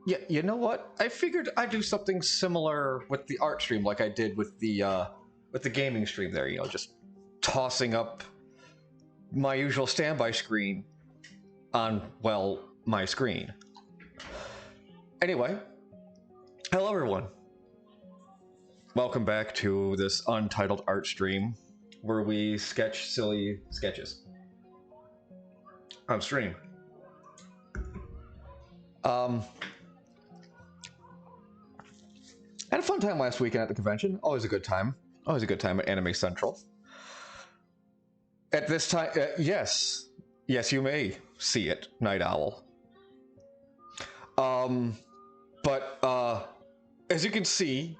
Yeah, you know what? I figured I'd do something similar with the art stream, like I did with the gaming stream. There, you know, just tossing up my usual standby screen on, well, my screen. Anyway, hello everyone. Welcome back to this Untitled Art stream, where we sketch silly sketches on stream. Had a fun time last weekend at the convention. Always a good time. Always a good time at Anime Central. At this time, yes, you may see it, Night Owl. But as you can see,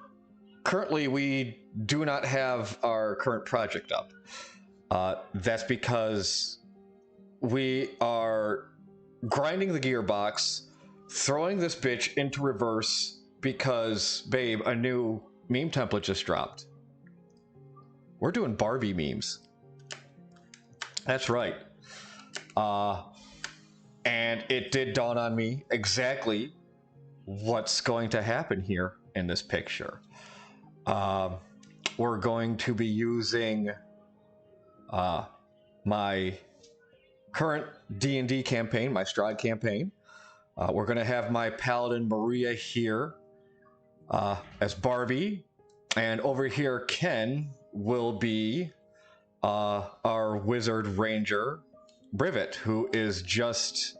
currently we do not have our current project up. That's because we are grinding the gearbox, throwing this bitch into reverse because, babe, a new meme template just dropped. We're doing Barbie memes. That's right. And it did dawn on me exactly what's going to happen here in this picture. We're going to be using my current D&D campaign, my Stride campaign. We're going to have my paladin Maria here as Barbie, and over here Ken will be our wizard ranger Brivet, who is just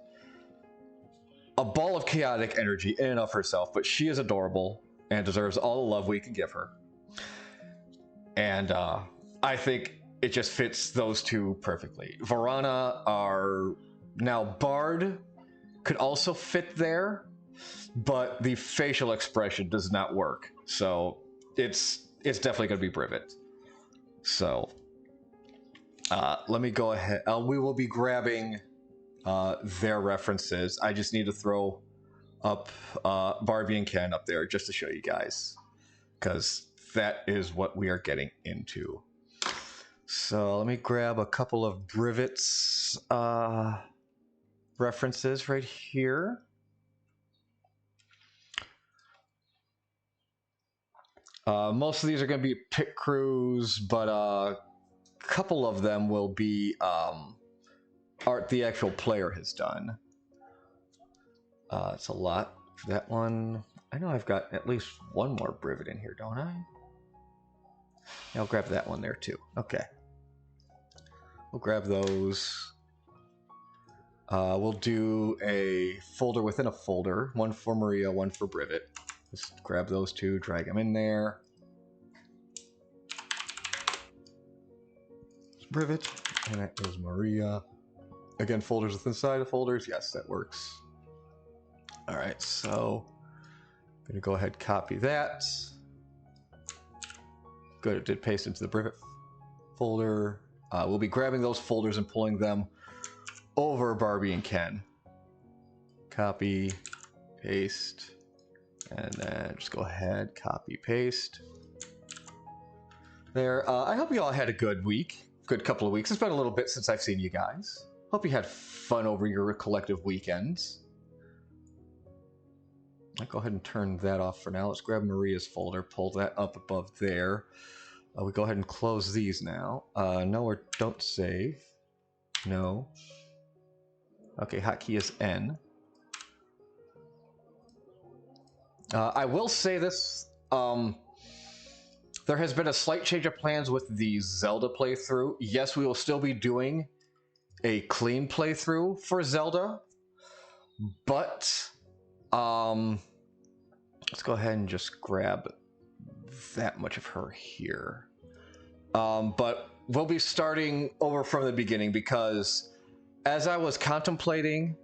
a ball of chaotic energy in and of herself, but she is adorable and deserves all the love we can give her. And I think it just fits those two perfectly. Varana, our now bard, could also fit there, but the facial expression does not work. So it's definitely going to be Brivet. So let me go ahead. We will be grabbing their references. I just need to throw up Barbie and Ken up there just to show you guys, because that is what we are getting into. So let me grab a couple of Brivet's references right here. Most of these are going to be pit crews, but a couple of them will be art the actual player has done. It's a lot for that one. I know I've got at least one more Brivet in here, don't I? I'll grab that one there too. Okay. We'll grab those. We'll do a folder within a folder. One for Maria, one for Brivet. Just grab those two, drag them in there. Brivet, and that is Maria. Again, folders within inside of folders. Yes, that works. All right, so I'm going to go ahead and copy that. Good, it did paste into the Brivet folder. We'll be grabbing those folders and pulling them over Barbie and Ken. Copy, paste, and then just go ahead, copy, paste. There. I hope you all had a good week. Good couple of weeks. It's been a little bit since I've seen you guys. Hope you had fun over your collective weekends. I'll go ahead and turn that off for now. Let's grab Maria's folder, pull that up above there. We go ahead and close these now. No, or don't save. No. Okay, hotkey is N. I will say this. There has been a slight change of plans with the Zelda playthrough. Yes, we will still be doing a clean playthrough for Zelda, but let's go ahead and just grab that much of her here. But we'll be starting over from the beginning, because as I was contemplating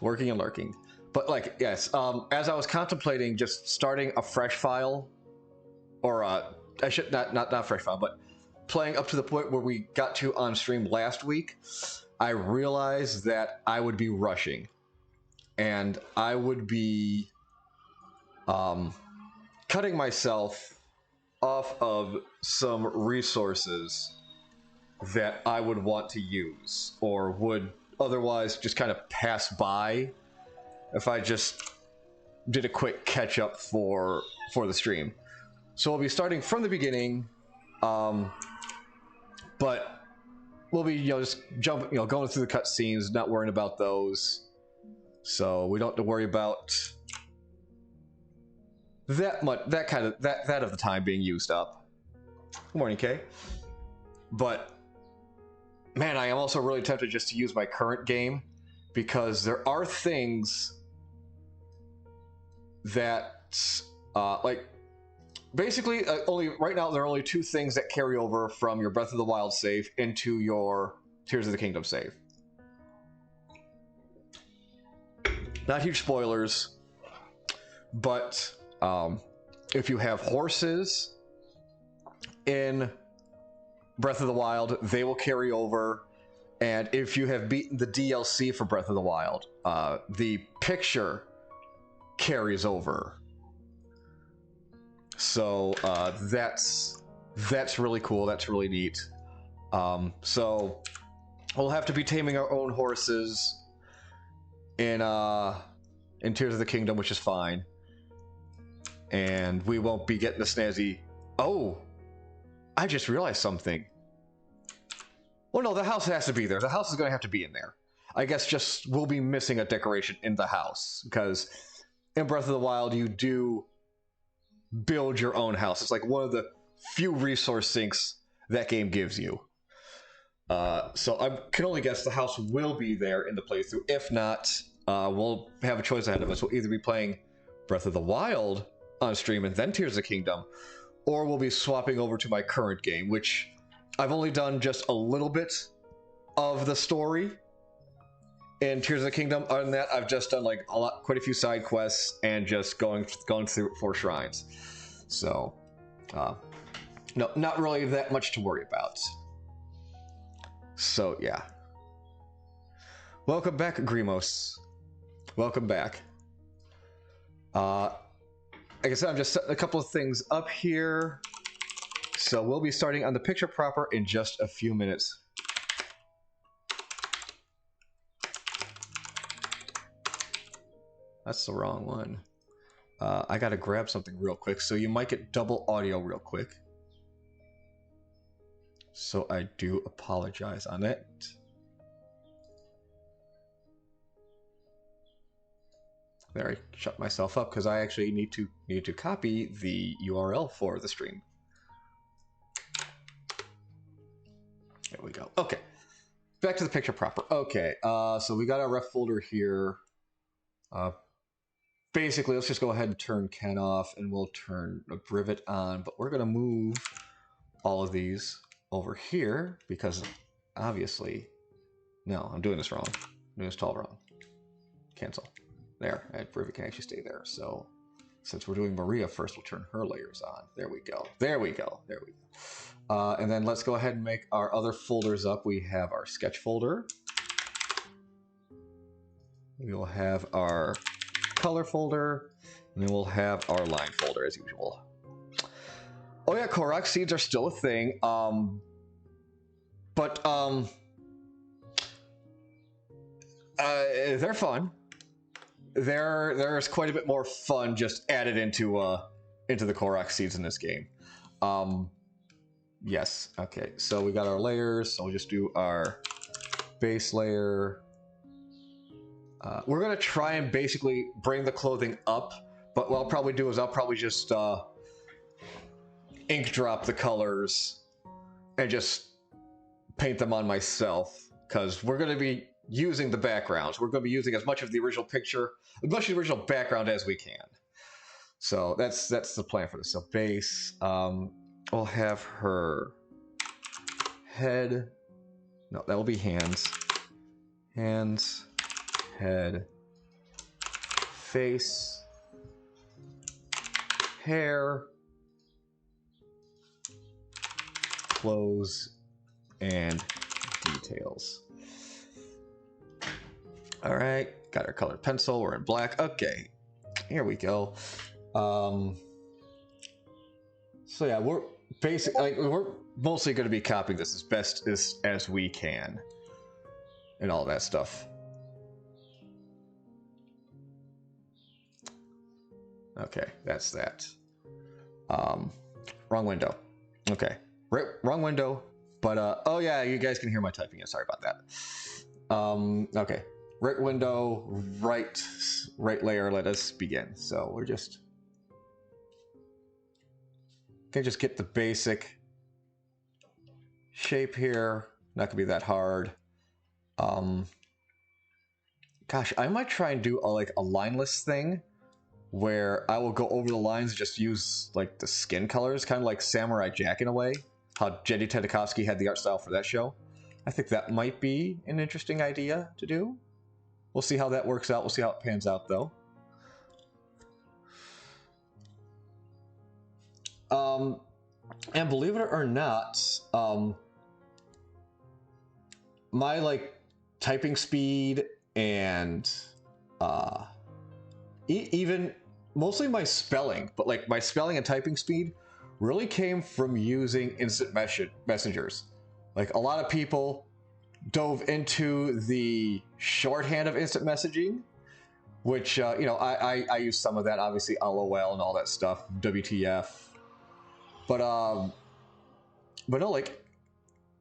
working and lurking, but like, yes, as I was contemplating just starting a fresh file, or I should not fresh file, but playing up to the point where we got to on stream last week, I realized that I would be rushing, and I would be cutting myself off of some resources that I would want to use, or would otherwise just kind of pass by if I just did a quick catch up for the stream. So we'll be starting from the beginning, but we'll be just going through the cutscenes, not worrying about those. So we don't have to worry about that much, that of the time being used up. Good morning, Kay. But man, I am also really tempted just to use my current game because there are things that like basically only right now there are only two things that carry over from your Breath of the Wild save into your Tears of the Kingdom save. Not huge spoilers, but if you have horses in Breath of the Wild, they will carry over. And if you have beaten the DLC for Breath of the Wild, the picture carries over. So that's really cool. That's really neat. So we'll have to be taming our own horses in Tears of the Kingdom, which is fine. And we won't be getting the snazzy. Oh, I just realized something. Well, no, the house has to be there. The house is going to have to be in there. I guess just we'll be missing a decoration in the house because in Breath of the Wild you do build your own house. It's like one of the few resource sinks that game gives you. So I can only guess the house will be there in the playthrough. If not, we'll have a choice ahead of us. We'll either be playing Breath of the Wild on stream and then Tears of the Kingdom, or we'll be swapping over to my current game, which I've only done just a little bit of the story in Tears of the Kingdom. Other than that, I've just done like quite a few side quests and just going through 4 shrines. So, no, not really that much to worry about. So yeah. Welcome back, Grimos. Welcome back. Like I said, I'm just setting a couple of things up here. So we'll be starting on the picture proper in just a few minutes. That's the wrong one. I gotta grab something real quick, so you might get double audio real quick. So I do apologize on it. There, I shut myself up because I actually need to copy the URL for the stream. There we go. Okay, back to the picture proper. Okay, so we got our ref folder here. Basically, let's just go ahead and turn Ken off, and we'll turn a Privet on. But we're gonna move all of these over here because obviously, no, I'm doing this wrong. I'm doing this all wrong. Cancel. There, Privet can actually stay there. So since we're doing Maria first, we'll turn her layers on. There we go. There we go. There we go. And then let's go ahead and make our other folders up. We have our sketch folder. We will have our color folder, and then we'll have our line folder as usual. Oh yeah, Korok seeds are still a thing. They're fun. There's quite a bit more fun just added into the Korok seeds in this game. Yes. Okay. So we got our layers. So we'll just do our base layer. We're gonna try and basically bring the clothing up, but what I'll probably do is I'll probably just ink drop the colors and just paint them on myself because we're gonna be using the backgrounds. We're gonna be using as much of the original picture, as much of the original background as we can. So that's the plan for this. So base, we'll have her head. No, that will be hands. Hands. Head, face, hair, clothes, and details. All right, got our colored pencil. We're in black. Okay, here we go. So yeah, we're mostly going to be copying this as best as we can. and all that stuff. Okay, that's that. Wrong window. Okay, right, wrong window. But oh yeah, you guys can hear my typing. Sorry about that. Okay, right window, right layer. Let us begin. So we're just can just get the basic shape here. Not gonna be that hard. Gosh, I might try and do like a lineless thing where I will go over the lines and just use like the skin colors, kind of like Samurai Jack in a way. How Jenny Tedakowski had the art style for that show. I think that might be an interesting idea to do. We'll see how that works out. We'll see how it pans out, though. And believe it or not, my like typing speed and even mostly my spelling, but like my spelling and typing speed really came from using instant messengers. Like a lot of people dove into the shorthand of instant messaging, which you know, I use some of that, obviously LOL and all that stuff, WTF. But no, like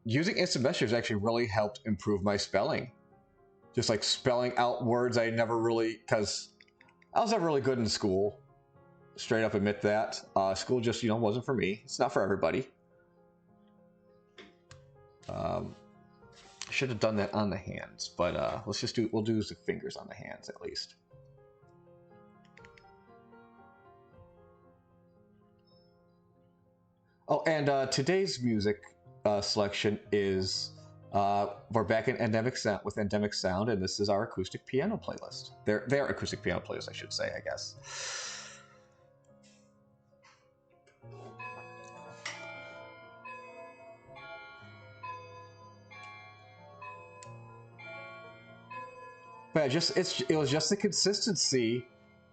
using instant messengers actually really helped improve my spelling. Just like spelling out words I never really, because I was never really good in school. Straight up admit that. School just, you know, wasn't for me. It's not for everybody. Should have done that on the hands, but let's just we'll do the fingers on the hands at least. Oh, and today's music selection is we're back in Endemic Sound with Endemic Sound, and this is our acoustic piano playlist. Their acoustic piano playlist, I should say, I guess. But it was just the consistency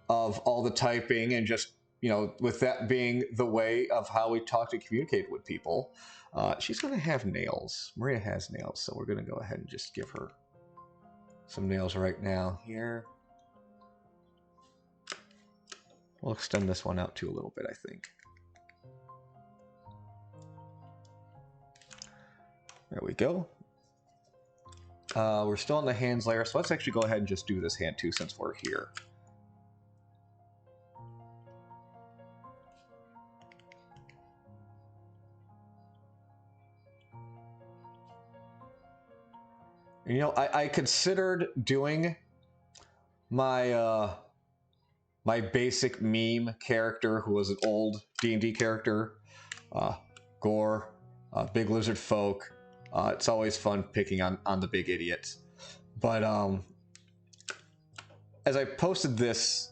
of all the typing and just, you know, with that being the way of how we talk and communicate with people. She's going to have nails. Maria has nails, so we're going to go ahead and just give her some nails right now here. We'll extend this one out too a little bit, I think. There we go. We're still on the hands layer, so let's actually go ahead and just do this hand too since we're here. You know, I considered doing my my basic meme character, who was an old D&D character, Gore, Big Lizard Folk. It's always fun picking on the big idiots. But as I posted this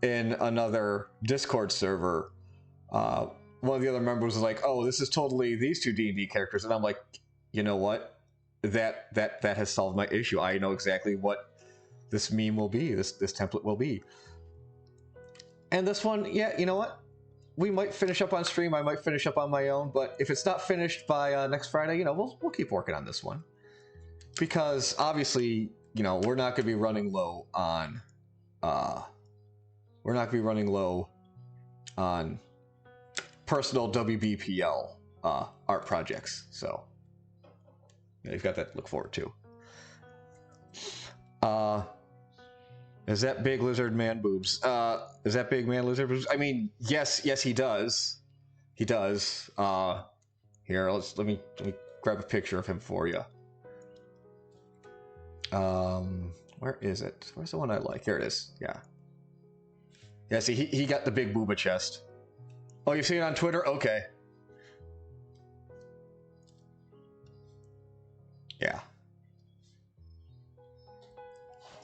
in another Discord server, one of the other members was like, "Oh, this is totally these two D&D characters," and I'm like, you know what? That has solved my issue. I know exactly what this meme will be. This template will be. And this one, yeah, you know what? We might finish up on stream. I might finish up on my own, but if it's not finished by next Friday, you know, we'll keep working on this one, because obviously, you know, we're not going to be running low on personal WBPL art projects. So yeah, you've got that to look forward to. Is that big lizard man boobs? Is that big man lizard boobs? I mean, yes, he does. He does. Here, let me grab a picture of him for you. Where is it? Where's the one I like? Here it is. Yeah. Yeah, see, he got the big booba chest. Oh, you've seen it on Twitter? Okay. Yeah.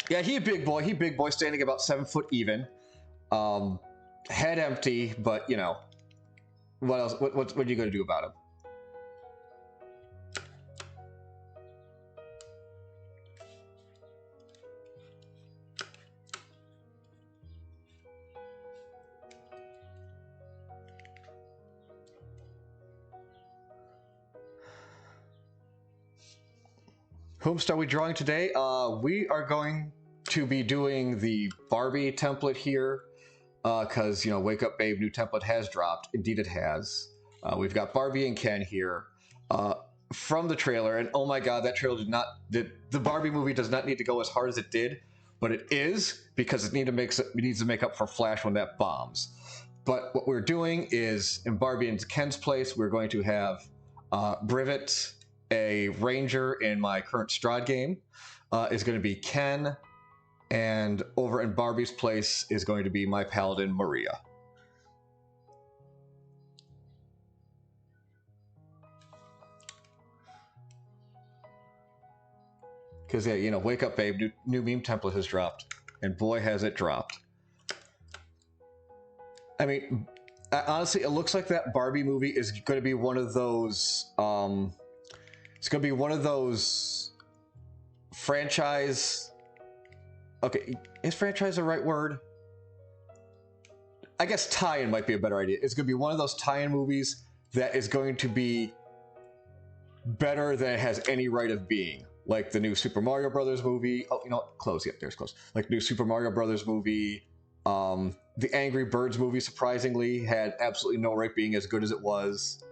Yeah, he a big boy. He big boy, standing about 7 foot even. Head empty, but you know, what else? What are you going to do about him? Whomst are we drawing today? We are going to be doing the Barbie template here because, you know, Wake Up Babe new template has dropped. Indeed it has. We've got Barbie and Ken here from the trailer, and oh my god, that trailer the Barbie movie does not need to go as hard as it did, but it is because it needs to make up for Flash when that bombs. But what we're doing is, in Barbie and Ken's place, we're going to have Brivet, a ranger in my current Strahd game, is going to be Ken, and over in Barbie's place is going to be my paladin, Maria. Because, yeah, you know, Wake Up Babe, new meme template has dropped, and boy has it dropped. I mean, honestly, it looks like that Barbie movie is going to be one of those, it's going to be one of those franchise, okay, is franchise the right word? I guess tie-in might be a better idea. It's going to be one of those tie-in movies that is going to be better than it has any right of being. Like the new Super Mario Brothers movie. Oh, you know what? Close. Yep, there's close. Like new Super Mario Brothers movie. The Angry Birds movie, surprisingly, had absolutely no right being as good as it was.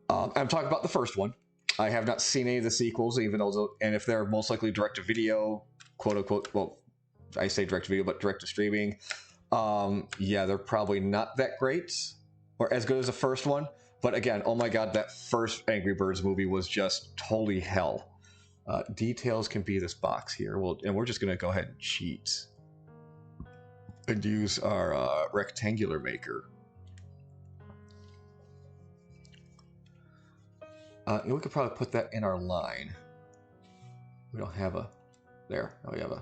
I'm talking about the first one. I have not seen any of the sequels, even though, and if they're most likely direct-to-video, quote-unquote, well, I say direct-to-video, but direct-to-streaming, yeah, they're probably not that great, or as good as the first one. But again, oh my god, that first Angry Birds movie was just holy hell. Details can be this box here. Well, and we're just going to go ahead and cheat and use our rectangular maker. And we could probably put that in our line. We don't have a... There. Oh, we have a...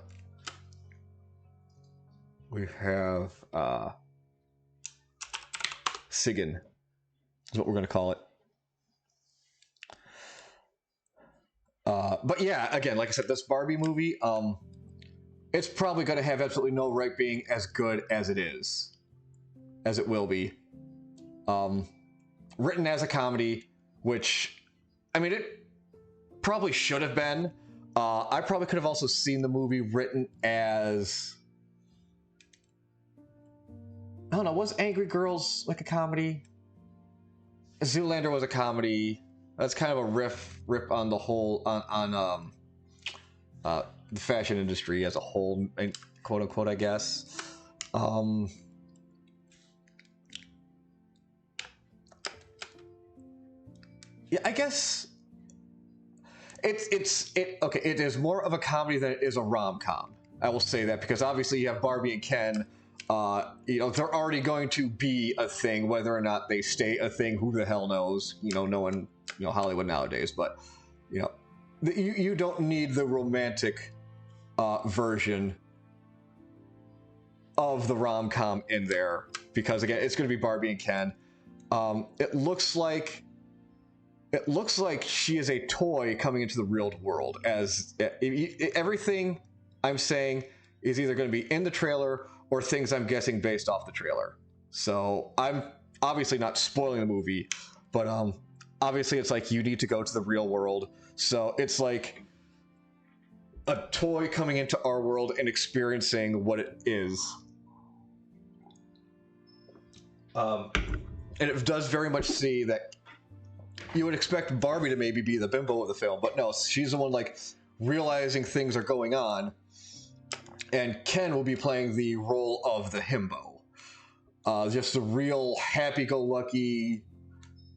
We have... Sigan is what we're going to call it. But yeah, again, like I said, this Barbie movie, it's probably going to have absolutely no right being as good as it is. As it will be. Written as a comedy, which, I mean, it probably should have been. I probably could have also seen the movie written as... I don't know, was Angry Girls like a comedy? Zoolander was a comedy. That's kind of a rip on the whole, on the fashion industry as a whole, quote unquote, I guess. Yeah, I guess okay, it is more of a comedy than it is a rom-com. I will say that, because obviously you have Barbie and Ken. You know, they're already going to be a thing, whether or not they stay a thing, who the hell knows? You know, no one, you know, Hollywood nowadays, but, you know, you don't need the romantic version of the rom-com in there, because again, it's going to be Barbie and Ken. It looks like she is a toy coming into the real world, as everything I'm saying is either going to be in the trailer or things I'm guessing based off the trailer. So I'm obviously not spoiling the movie, but obviously it's like you need to go to the real world. So it's like a toy coming into our world and experiencing what it is. And it does very much see that you would expect Barbie to maybe be the bimbo of the film, but no, she's the one like realizing things are going on. And Ken will be playing the role of the himbo. Just the real happy-go-lucky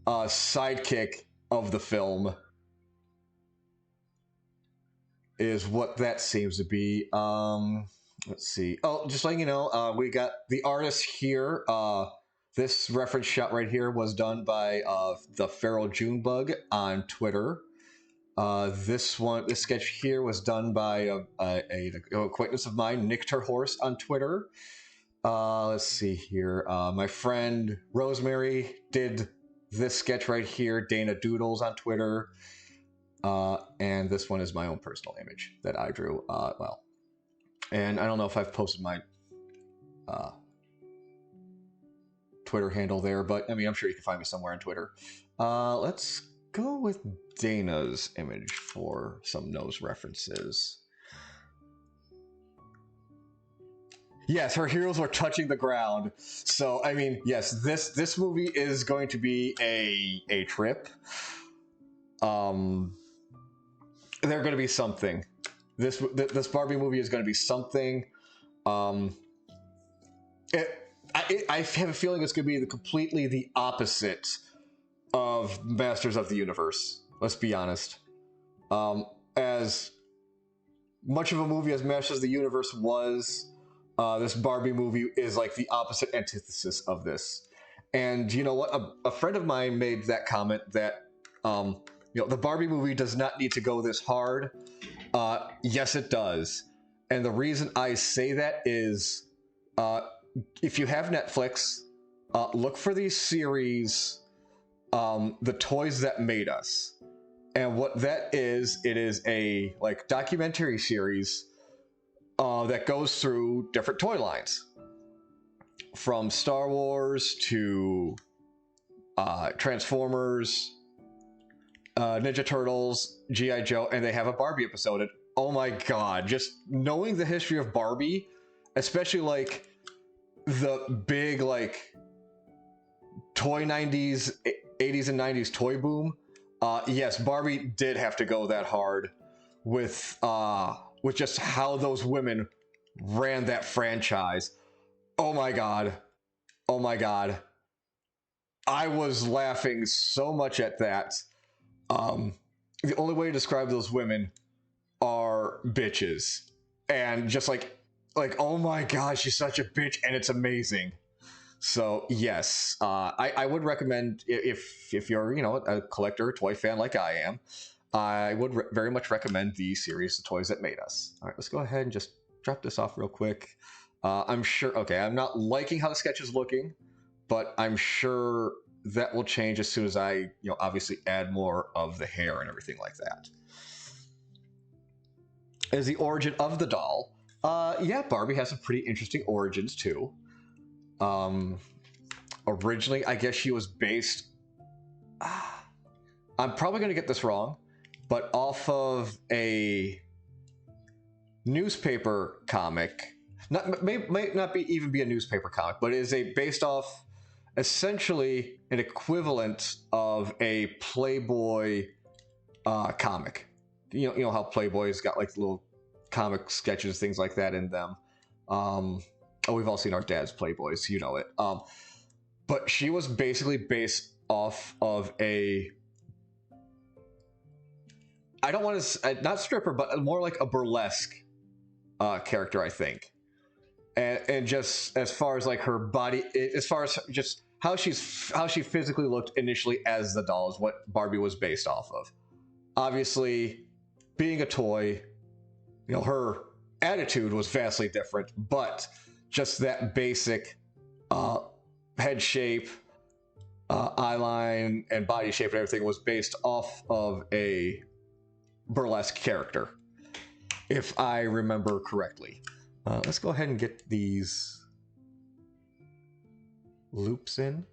sidekick of the film is what that seems to be. Let's see. Oh, just letting you know, we got the artist here. This reference shot right here was done by the Feral Junebug on Twitter. This sketch here was done by an acquaintance of mine, Nick Terhorse, on Twitter. Let's see here. My friend Rosemary did this sketch right here, Dana Doodles on Twitter. And this one is my own personal image that I drew. Well, and I don't know if I've posted my Twitter handle there, but I mean, I'm sure you can find me somewhere on Twitter. Let's go with Dana's image for some nose references. Yes, her heroes were touching the ground. So I mean, yes, this movie is going to be a trip. They're going to be something. This Barbie movie is going to be something. Um, I have a feeling it's going to be completely the opposite of Masters of the Universe. Let's be honest. As much of a movie as Masters of the Universe was, this Barbie movie is like the opposite antithesis of this. And you know what? A friend of mine made that comment that the Barbie movie does not need to go this hard. Yes, it does. And the reason I say that is, if you have Netflix, look for these series, The Toys That Made Us. And what that is, it is a like documentary series that goes through different toy lines, from Star Wars to Transformers, Ninja Turtles, G.I. Joe, and they have a Barbie episode. And oh my god, just knowing the history of Barbie, especially like the big like toy 90s, 80s and 90s toy boom. Yes, Barbie did have to go that hard with just how those women ran that franchise. Oh my god. Oh my god. I was laughing so much at that. The only way to describe those women are bitches. And just like oh my god, she's such a bitch, and it's amazing. So yes, I would recommend, if you're a collector, toy fan like I am, I would very much recommend the series The Toys That Made Us. All right, let's go ahead and just drop this off real quick. I'm sure. Okay, I'm not liking how the sketch is looking, but I'm sure that will change as soon as I obviously add more of the hair and everything like that. As the origin of the doll, yeah, Barbie has some pretty interesting origins too. Originally, I guess she was based, I'm probably going to get this wrong, but off of a newspaper comic. Might not even be a newspaper comic, but it is based off essentially an equivalent of a Playboy comic. You know how Playboy's got like little comic sketches, things like that in them. We've all seen our dad's Playboys, you know it. But she was basically based off of I don't want to, not stripper, but more like a burlesque character, I think. And just as far as like her body, as far as just how she physically looked initially as the doll is what Barbie was based off of. Obviously, being a toy, her attitude was vastly different, but just that basic head shape, eye line, and body shape and everything was based off of a burlesque character, if I remember correctly. Let's go ahead and get these loops in.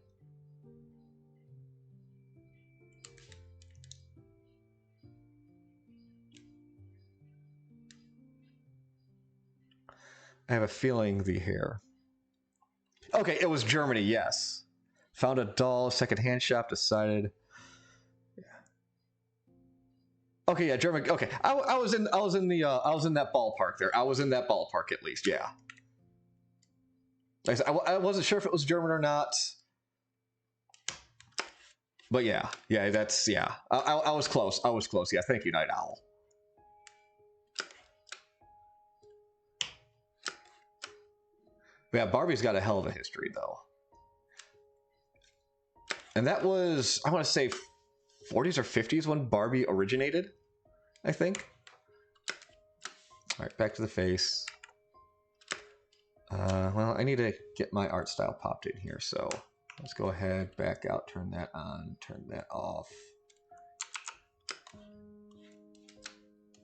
I have a feeling the hair. Okay, it was Germany, yes. Found a doll, second-hand shop, decided. Yeah. Okay, yeah, German. Okay, I was in that ballpark there. I was in that ballpark at least, yeah. I wasn't sure if it was German or not, but yeah, that's yeah. I was close. I was close. Yeah, thank you, Night Owl. Yeah, Barbie's got a hell of a history though, and that was, I want to say, 40s or 50s when Barbie originated, I think. All right, back to the face. Well, I need to get my art style popped in here, so let's go ahead, back out, turn that on, turn that off.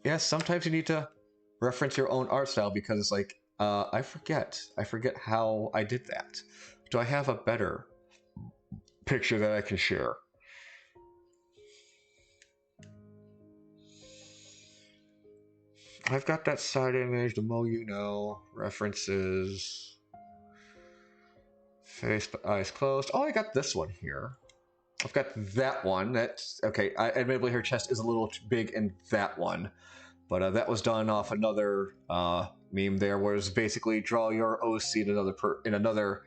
Yeah, sometimes you need to reference your own art style because it's like, I forget how I did that. Do I have a better picture that I can share? I've got that side image, the Mo you know, references, face but eyes closed. Oh, I got this one here. I've got that one. That's okay. Admittedly, her chest is a little too big in that one, but that was done off another meme. There was basically draw your OC in another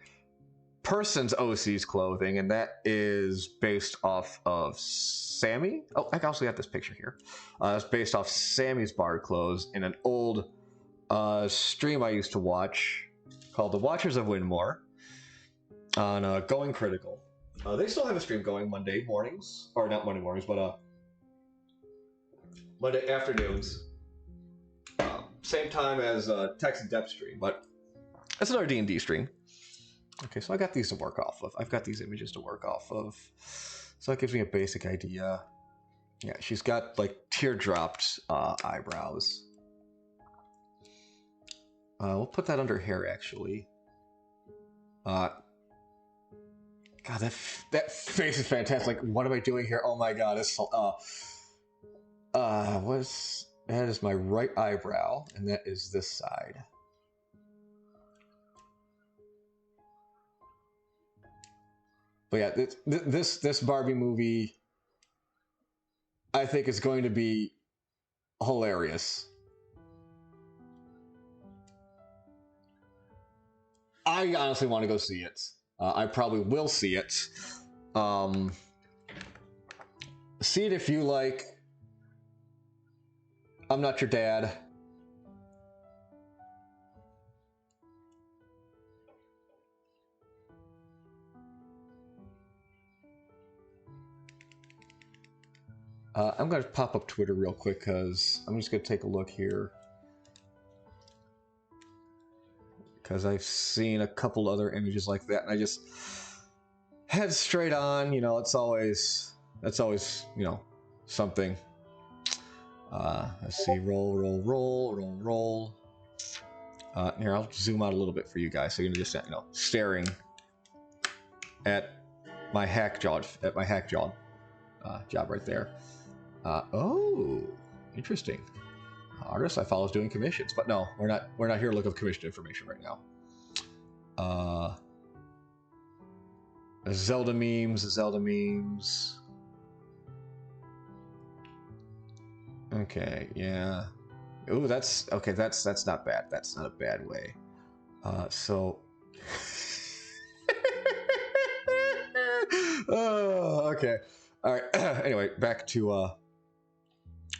person's OC's clothing, and that is based off of Sammy. Oh, I also got this picture here. It's based off Sammy's bar clothes in an old stream I used to watch called The Watchers of Winmore on Going Critical. They still have a stream going Monday mornings, or not Monday mornings, but Monday afternoons. Same time as Tex and Depth stream, but it's another D&D stream. Okay, so I got these to work off of. I've got these images to work off of. So that gives me a basic idea. Yeah, she's got like teardropped eyebrows. We'll put that under hair, actually. God, that face is fantastic. Like, what am I doing here? Oh my god, it's that is my right eyebrow, and that is this side. But yeah, this Barbie movie, I think, is going to be hilarious. I honestly want to go see it. I probably will see it. See it if you like. I'm not your dad. I'm going to pop up Twitter real quick because I'm just going to take a look here. Because I've seen a couple other images like that, and I just head straight on. You know, that's always you know, something. Let's see, roll. Here, I'll zoom out a little bit for you guys, so you're just staring at my hack job job right there. Oh, interesting. Artist I follow is doing commissions, but no, we're not here to look up commission information right now. Zelda memes. Okay, yeah. Ooh, that's okay. That's not bad. That's not a bad way. So. Oh, okay. All right. Anyway, back to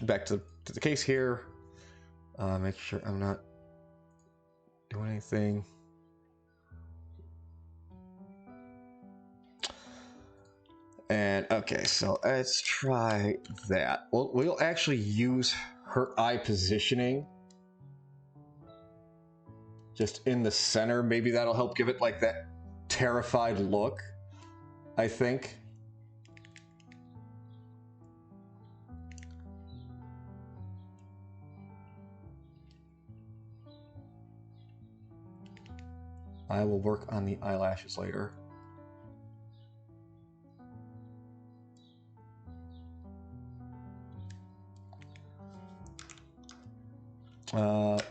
the case here. Make sure I'm not doing anything. And okay, so let's try that. We'll actually use her eye positioning just in the center. Maybe that'll help give it like that terrified look, I think. I will work on the eyelashes later.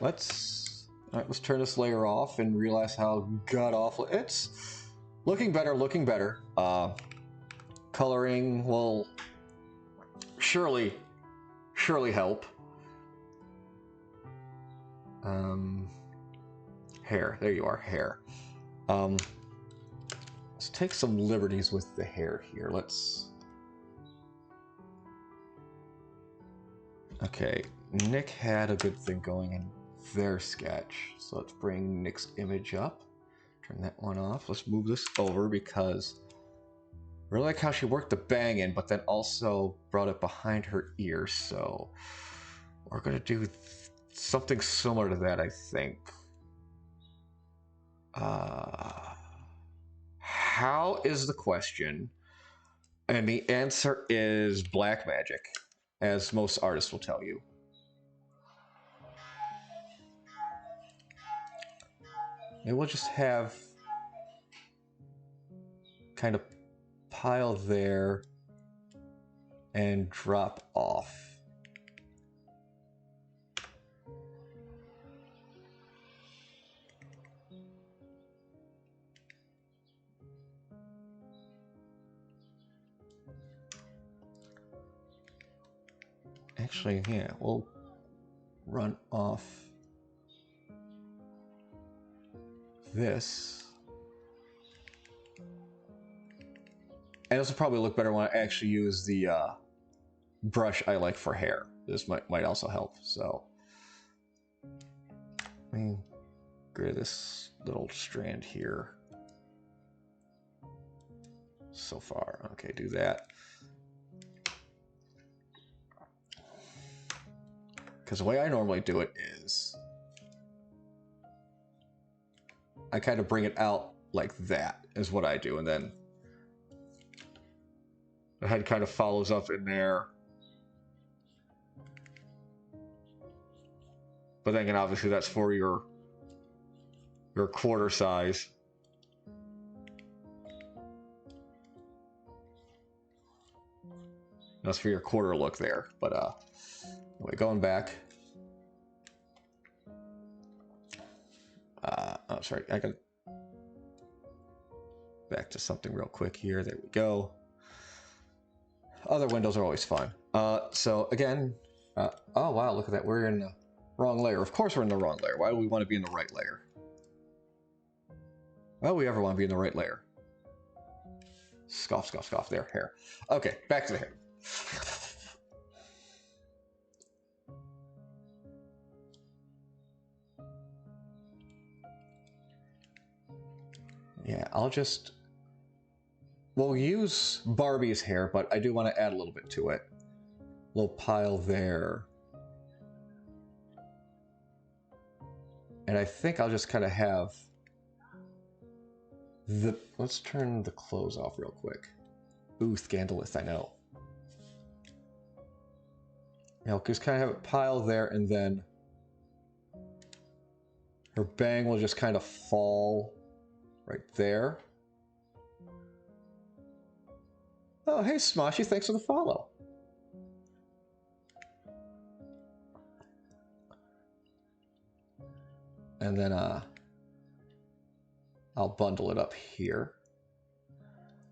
Let's turn this layer off and realize how god awful it's looking better. Coloring will surely help. Hair, there you are, hair. Let's take some liberties with the hair here. Okay, Nick had a good thing going in their sketch. So let's bring Nick's image up. Turn that one off. Let's move this over because I really like how she worked the bang in, but then also brought it behind her ear. So we're going to do something similar to that, I think. How is the question? And the answer is black magic, as most artists will tell you. Maybe we'll just have kind of pile there and drop off. Actually, yeah, we'll run off this. And this will probably look better when I actually use the brush I like for hair. This might also help. So, I mean, get rid of this little strand here. So far, okay, do that. Because the way I normally do it is I kind of bring it out like that is what I do, and then the head kind of follows up in there. But then again, obviously that's for your quarter size. That's for your quarter look there. But anyway, going back. Oh, sorry, I got back to something real quick here. There we go. Other windows are always fun. So again, oh wow, look at that. We're in the wrong layer. Of course we're in the wrong layer. Why do we want to be in the right layer? Why do we ever want to be in the right layer? Scoff, scoff, scoff. There, hair. Okay, back to the hair. Yeah, we'll use Barbie's hair, but I do want to add a little bit to it. Little pile there. And I think I'll just kind of have let's turn the clothes off real quick. Ooh, scandalous, I know. I'll just kind of have a pile there, and then her bang will just kind of fall right there. Oh, hey, Smoshy, thanks for the follow. And then I'll bundle it up here.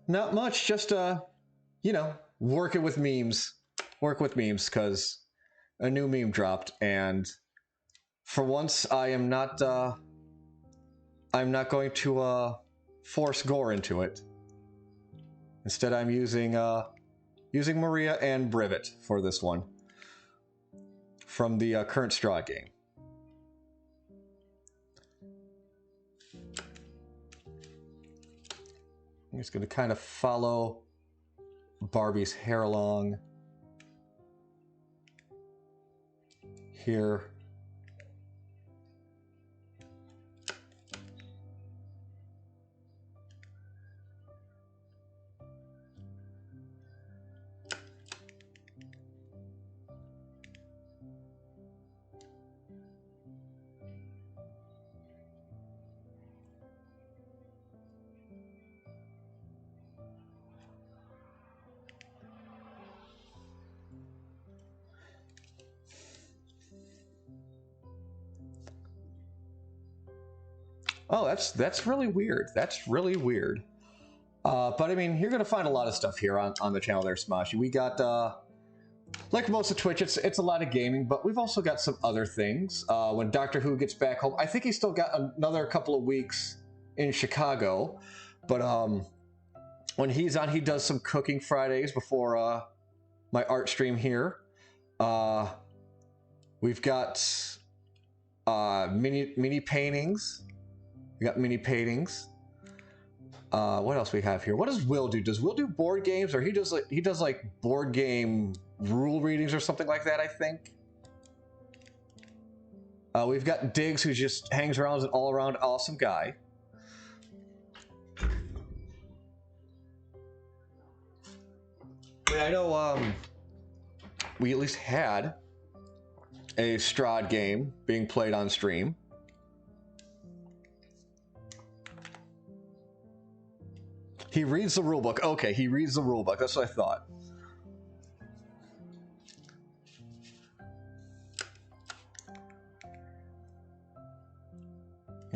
Not much, just you know, working with memes. Work with memes, because a new meme dropped, and for once I'm not going to force gore into it. Instead, I'm using Maria and Brivet for this one from the current Straw game. I'm just going to kind of follow Barbie's hair along here. Oh, that's really weird. That's really weird. But I mean, you're gonna find a lot of stuff here on the channel there, Smashy. We got like most of Twitch, it's a lot of gaming, but we've also got some other things. When Doctor Who gets back home, I think he's still got another couple of weeks in Chicago. But when he's on, he does some cooking Fridays before my art stream here. We've got mini paintings. We got mini paintings. What else we have here? What does Will do? Does Will do board games, or he does like board game rule readings or something like that? I think. We've got Diggs, who just hangs around as an all-around awesome guy. I know we at least had a Strahd game being played on stream. He reads the rulebook. Okay, he reads the rulebook. That's what I thought.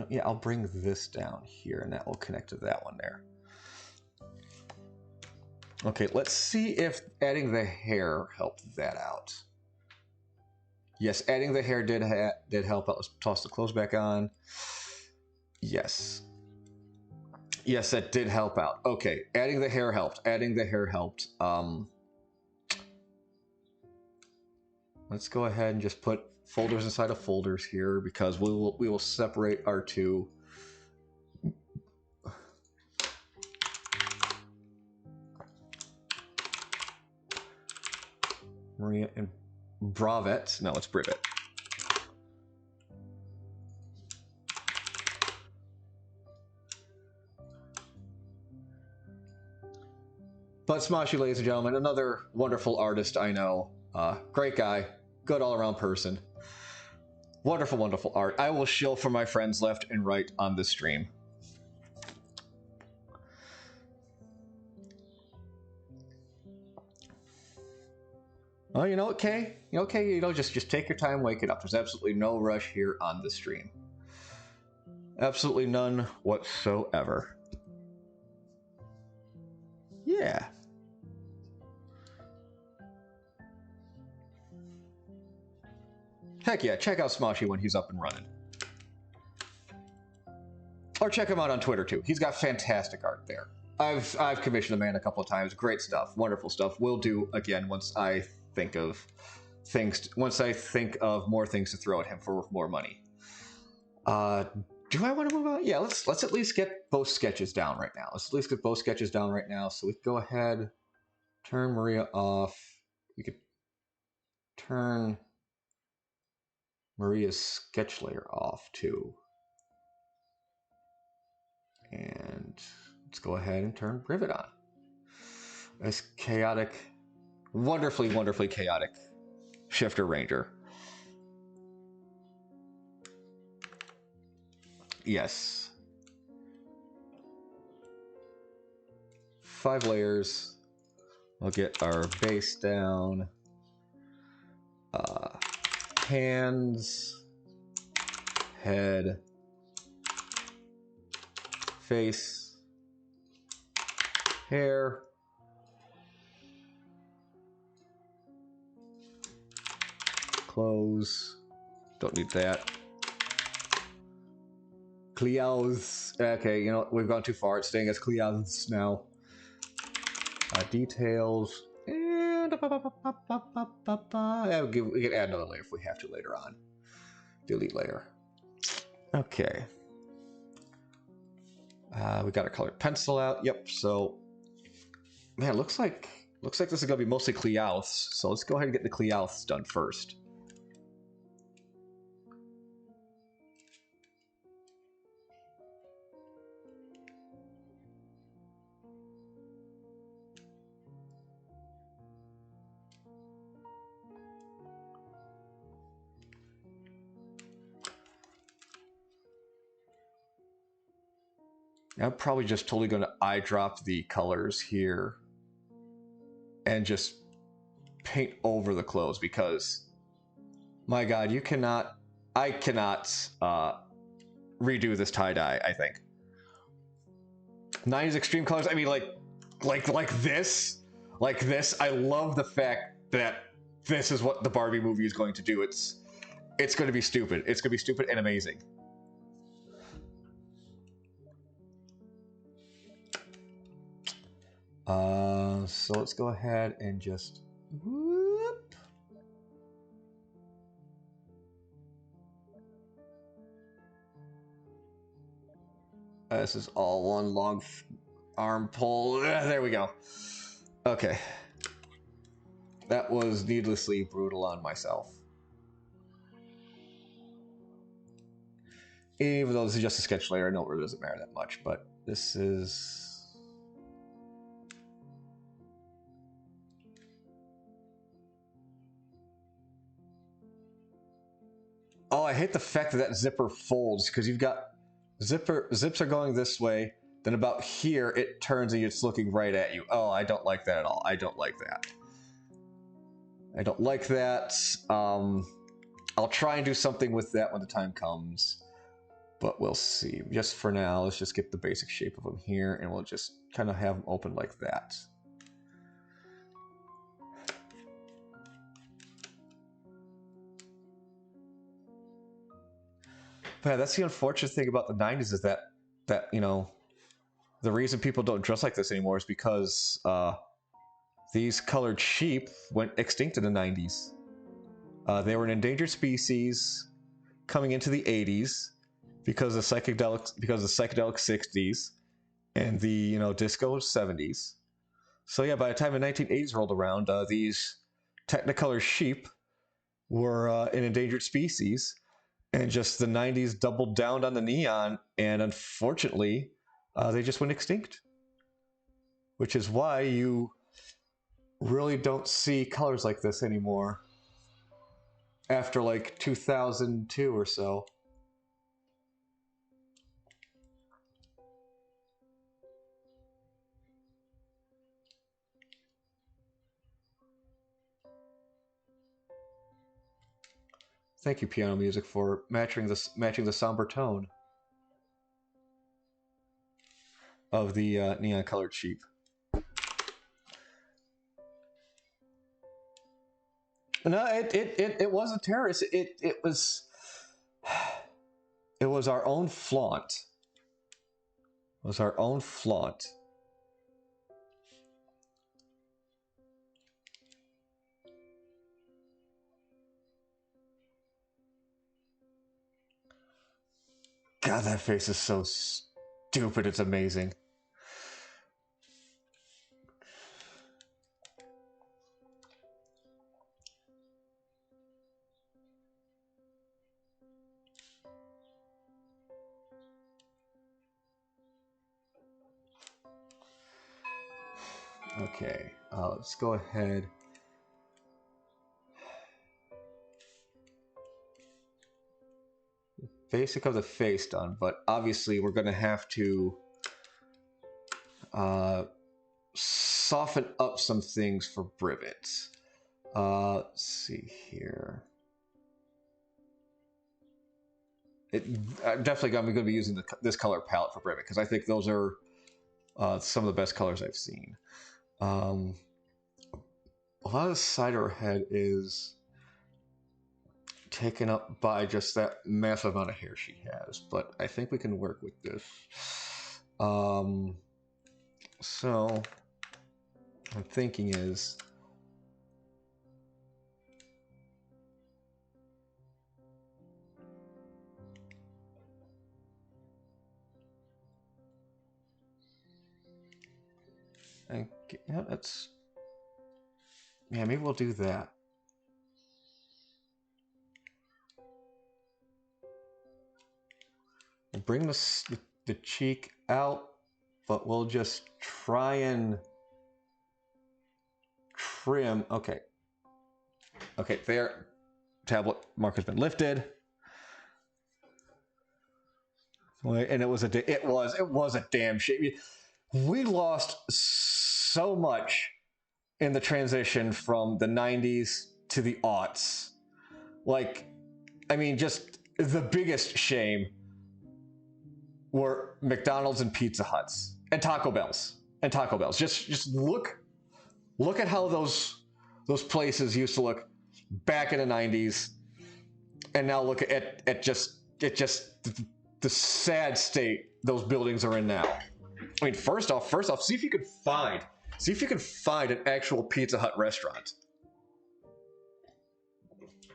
Yeah, I'll bring this down here, and that will connect to that one there. Okay, let's see if adding the hair helped that out. Yes, adding the hair did help out. Let's toss the clothes back on. Yes. Yes, that did help out. Okay, adding the hair helped. Adding the hair helped. Let's go ahead and just put folders inside of folders here because we will separate our two. Maria and Bravet. No, it's Brivet. But Smoshi, ladies and gentlemen, another wonderful artist I know. Great guy, good all-around person. Wonderful, wonderful art. I will shill for my friends left and right on this stream. Oh, you know what, Kay? Okay, just take your time, wake it up. There's absolutely no rush here on the stream. Absolutely none whatsoever. Yeah. Heck yeah, check out Smoshy when he's up and running. Or check him out on Twitter too. He's got fantastic art there. I've commissioned the man a couple of times. Great stuff, wonderful stuff. We'll do again once I think of things. Once I think of more things to throw at him for more money. Do I want to move on? Yeah, let's at least get both sketches down right now. Let's at least get both sketches down right now. So we can go ahead, turn Maria off. We could turn Maria's sketch layer off too. And let's go ahead and turn Rivet on. This chaotic, wonderfully, wonderfully chaotic Shifter Ranger. Yes. 5 layers. We'll get our base down. Hands, head, face, hair, clothes. Don't need that. Cleos. Okay, you know, we've gone too far. It's staying as Cleos now. Details. And yeah, we can add another layer if we have to later on. Delete layer. Okay. We got our colored pencil out. Yep. So, man, looks like this is gonna be mostly Cleoths. So let's go ahead and get the Cleoths done first. I'm probably just totally going to eyedrop the colors here and just paint over the clothes because, my God, I cannot redo this tie-dye, I think. 90s extreme colors, I mean, like this. I love the fact that this is what the Barbie movie is going to do. It's going to be stupid. It's going to be stupid and amazing. So let's go ahead and just whoop. This is all one long arm pull. There we go. Okay. That was needlessly brutal on myself. Even though this is just a sketch layer, I know it really doesn't matter that much, but this is... Oh, I hate the fact that that zipper folds because you've got zips are going this way, then about here it turns and it's looking right at you. Oh, I don't like that at all. I don't like that. I don't like that. I'll try and do something with that when the time comes, but we'll see. Just for now, let's just get the basic shape of them here, and we'll just kind of have them open like that. Man, that's the unfortunate thing about the 90s is that you know, the reason people don't dress like this anymore is because these colored sheep went extinct in the 90s. They were an endangered species coming into the 80s because of the psychedelic 60s and the disco 70s. So yeah, by the time the 1980s rolled around, these Technicolor sheep were an endangered species, and just the 90s doubled down on the neon, and unfortunately, they just went extinct. Which is why you really don't see colors like this anymore after like 2002 or so. Thank you, piano music, for matching the somber tone of the neon colored sheep. No, it wasn't terrorist. It was our own flaunt. It was our own flaunt. God, that face is so stupid. It's amazing. Okay, let's go ahead. Basic of the face done, but obviously we're going to have to soften up some things for Brivets. Let's see here. I'm definitely going to be using this color palette for Privet because I think those are some of the best colors I've seen. A lot of the side of her head is taken up by just that massive amount of hair she has, but I think we can work with this. So I'm thinking is yeah, maybe we'll do that. We'll bring the cheek out, but we'll just try and trim. Okay, there. Tablet marker's been lifted, and it was a damn shame. We lost so much in the transition from the 90s to the aughts. Like, I mean, just the biggest shame were McDonald's and Pizza Huts and Taco Bells. Just look at how those places used to look back in the 90s, and now look at just the sad state those buildings are in now. I mean, first off, see if you can find an actual Pizza Hut restaurant.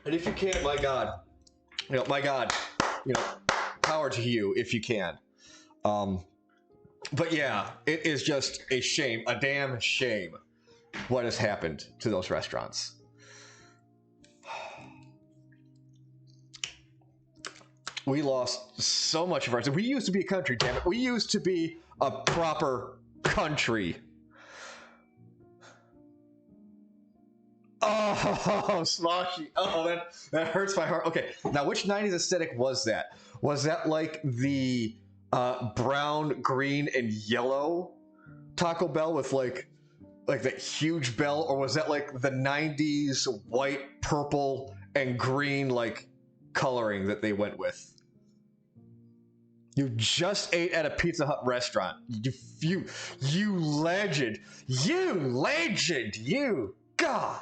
And if you can't, my God, power to you if you can. But yeah, it is just a shame, a damn shame, what has happened to those restaurants. We lost so much of ours. We used to be a country, damn it. We used to be a proper country. Oh, Sloshy. Oh, that hurts my heart. Okay, now which 90s aesthetic was that? Was that like the brown, green, and yellow Taco Bell with like that huge bell, or was that like the 90s white, purple, and green like coloring that they went with? You just ate at a Pizza Hut restaurant. You legend. You God.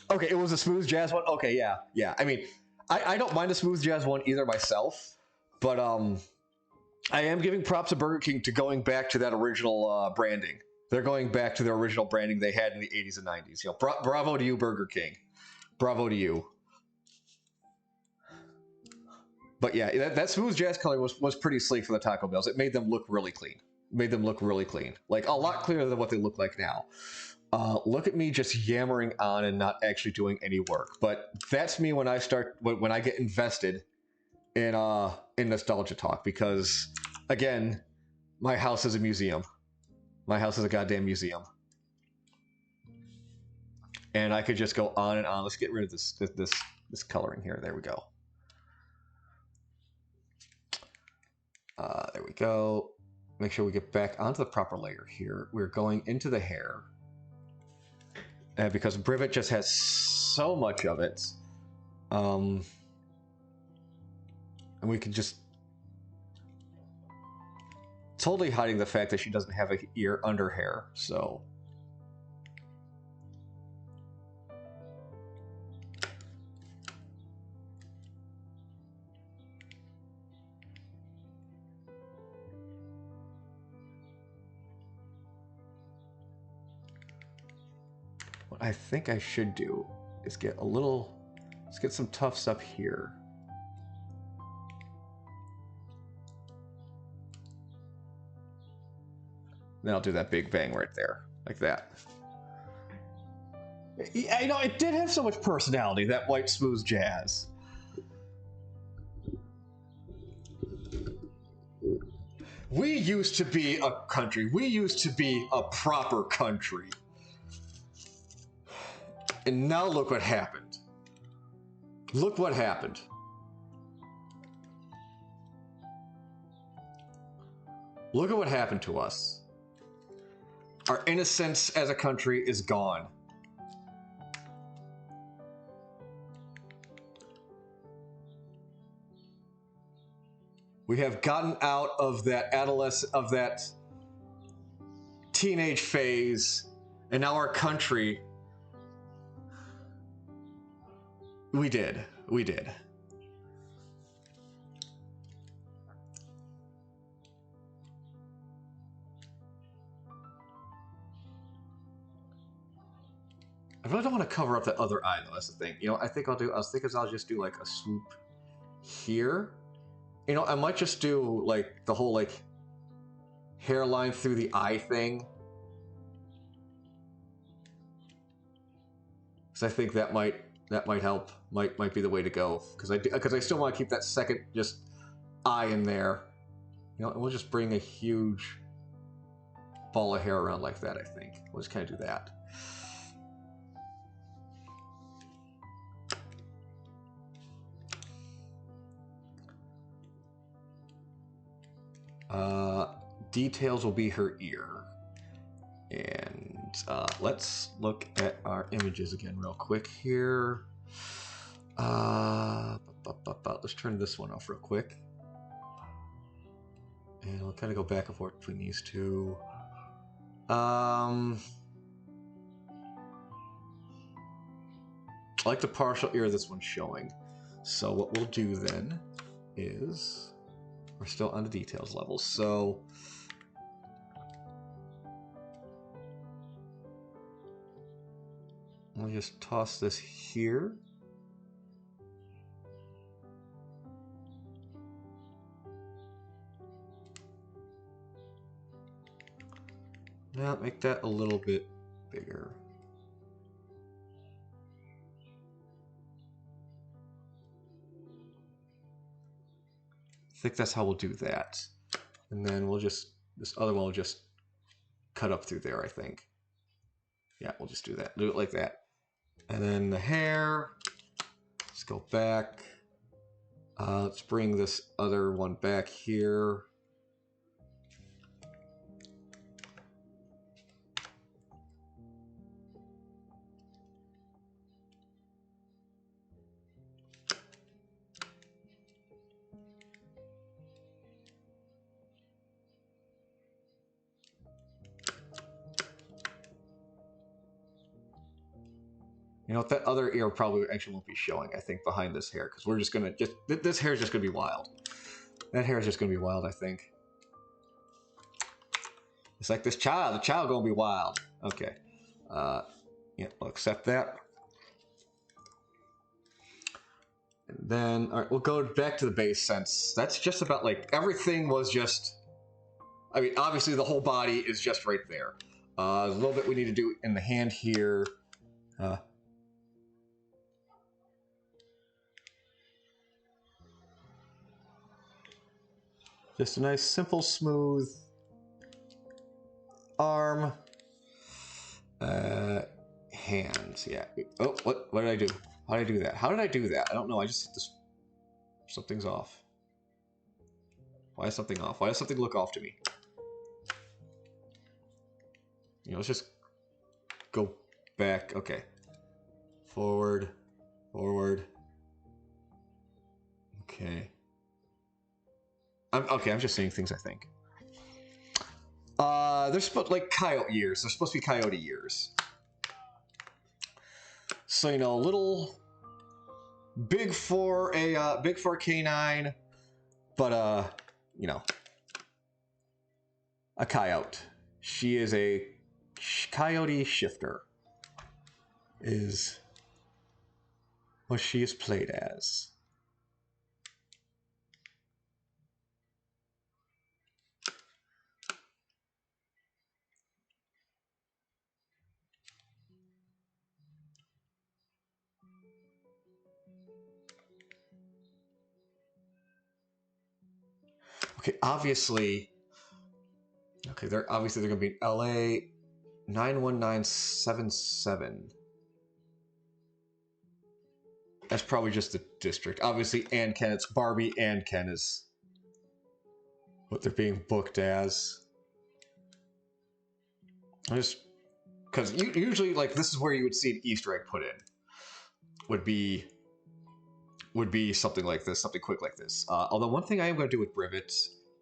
Okay, it was a smooth jazz one. Okay, yeah. I mean, I don't mind the smooth jazz one either myself, but I am giving props to Burger King to going back to that original branding. They're going back to their original branding they had in the 80s and 90s. You know, bravo to you, Burger King. Bravo to you. But yeah, that smooth jazz color was pretty sleek for the Taco Bells. It made them look really clean. Made them look really clean. Like a lot clearer than what they look like now. Look at me just yammering on and not actually doing any work. But that's me when I start when I get invested in nostalgia talk, because again, my house is a museum. My house is a goddamn museum. And I could just go on and on. Let's get rid of this coloring here. There we go. There we go. Make sure we get back onto the proper layer here. We're going into the hair. And because Privet just has so much of it, and we can just totally hiding the fact that she doesn't have a ear under hair, so what I think I should do is get a little, let's get some tufts up here. Then I'll do that big bang right there, like that. Yeah, you know, it did have so much personality, that white smooth jazz. We used to be a country. We used to be a proper country. And now look what happened. Look what happened. Look at what happened to us. Our innocence as a country is gone. We have gotten out of that that teenage phase, and now our country. We did. I really don't want to cover up that other eye, though. That's the thing. You know, I think I'll just do like a swoop here. You know, I might just do like the whole like hairline through the eye thing, because I think that might help. Might be the way to go. Because I still want to keep that second just eye in there. You know, and we'll just bring a huge ball of hair around like that. I think we'll just kind of do that. Details will be her ear. And let's look at our images again real quick here. Let's turn this one off real quick. And we'll kind of go back and forth between these two. I like the partial ear this one's showing. So what we'll do then is, we're still on the details level, so we'll just toss this here. Now make that a little bit bigger. I think that's how we'll do that. And then we'll just, this other one will just cut up through there, I think. Yeah, we'll just do that. Do it like that. And then the hair, let's go back. Let's bring this other one back here. You know what? That other ear probably actually won't be showing, I think, behind this hair, because we're just gonna this hair is just gonna be wild. That hair is just gonna be wild, I think. It's like this child. The child gonna be wild. Okay. Yeah, we'll accept that. And then, all right, we'll go back to the base since that's just about like everything was just. I mean, obviously the whole body is just right there. There's a little bit we need to do in the hand here. Just a nice, simple, smooth arm. Hands, yeah. Oh, what did I do? How did I do that? How did I do that? I don't know. I just hit this. Something's off. Why is something off? Why does something look off to me? You know, let's just go back. Okay. Forward. Forward. Okay. I'm just seeing things, I think. They're supposed like coyote ears. They're supposed to be coyote ears. So, you know, a little big for a canine, but you know, a coyote. She is a coyote shifter. Is what she is played as. Okay, obviously. Okay, they're going to be in LA 91977. That's probably just the district. Obviously, Ann Ken. It's Barbie and Ken is what they're being booked as. I just because usually like this is where you would see an Easter egg put in. Would be something like this, something quick like this. Although one thing I am going to do with Brivet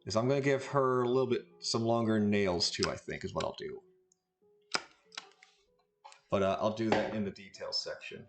is I'm going to give her a little bit some longer nails too. I think is what I'll do. But I'll do that in the details section.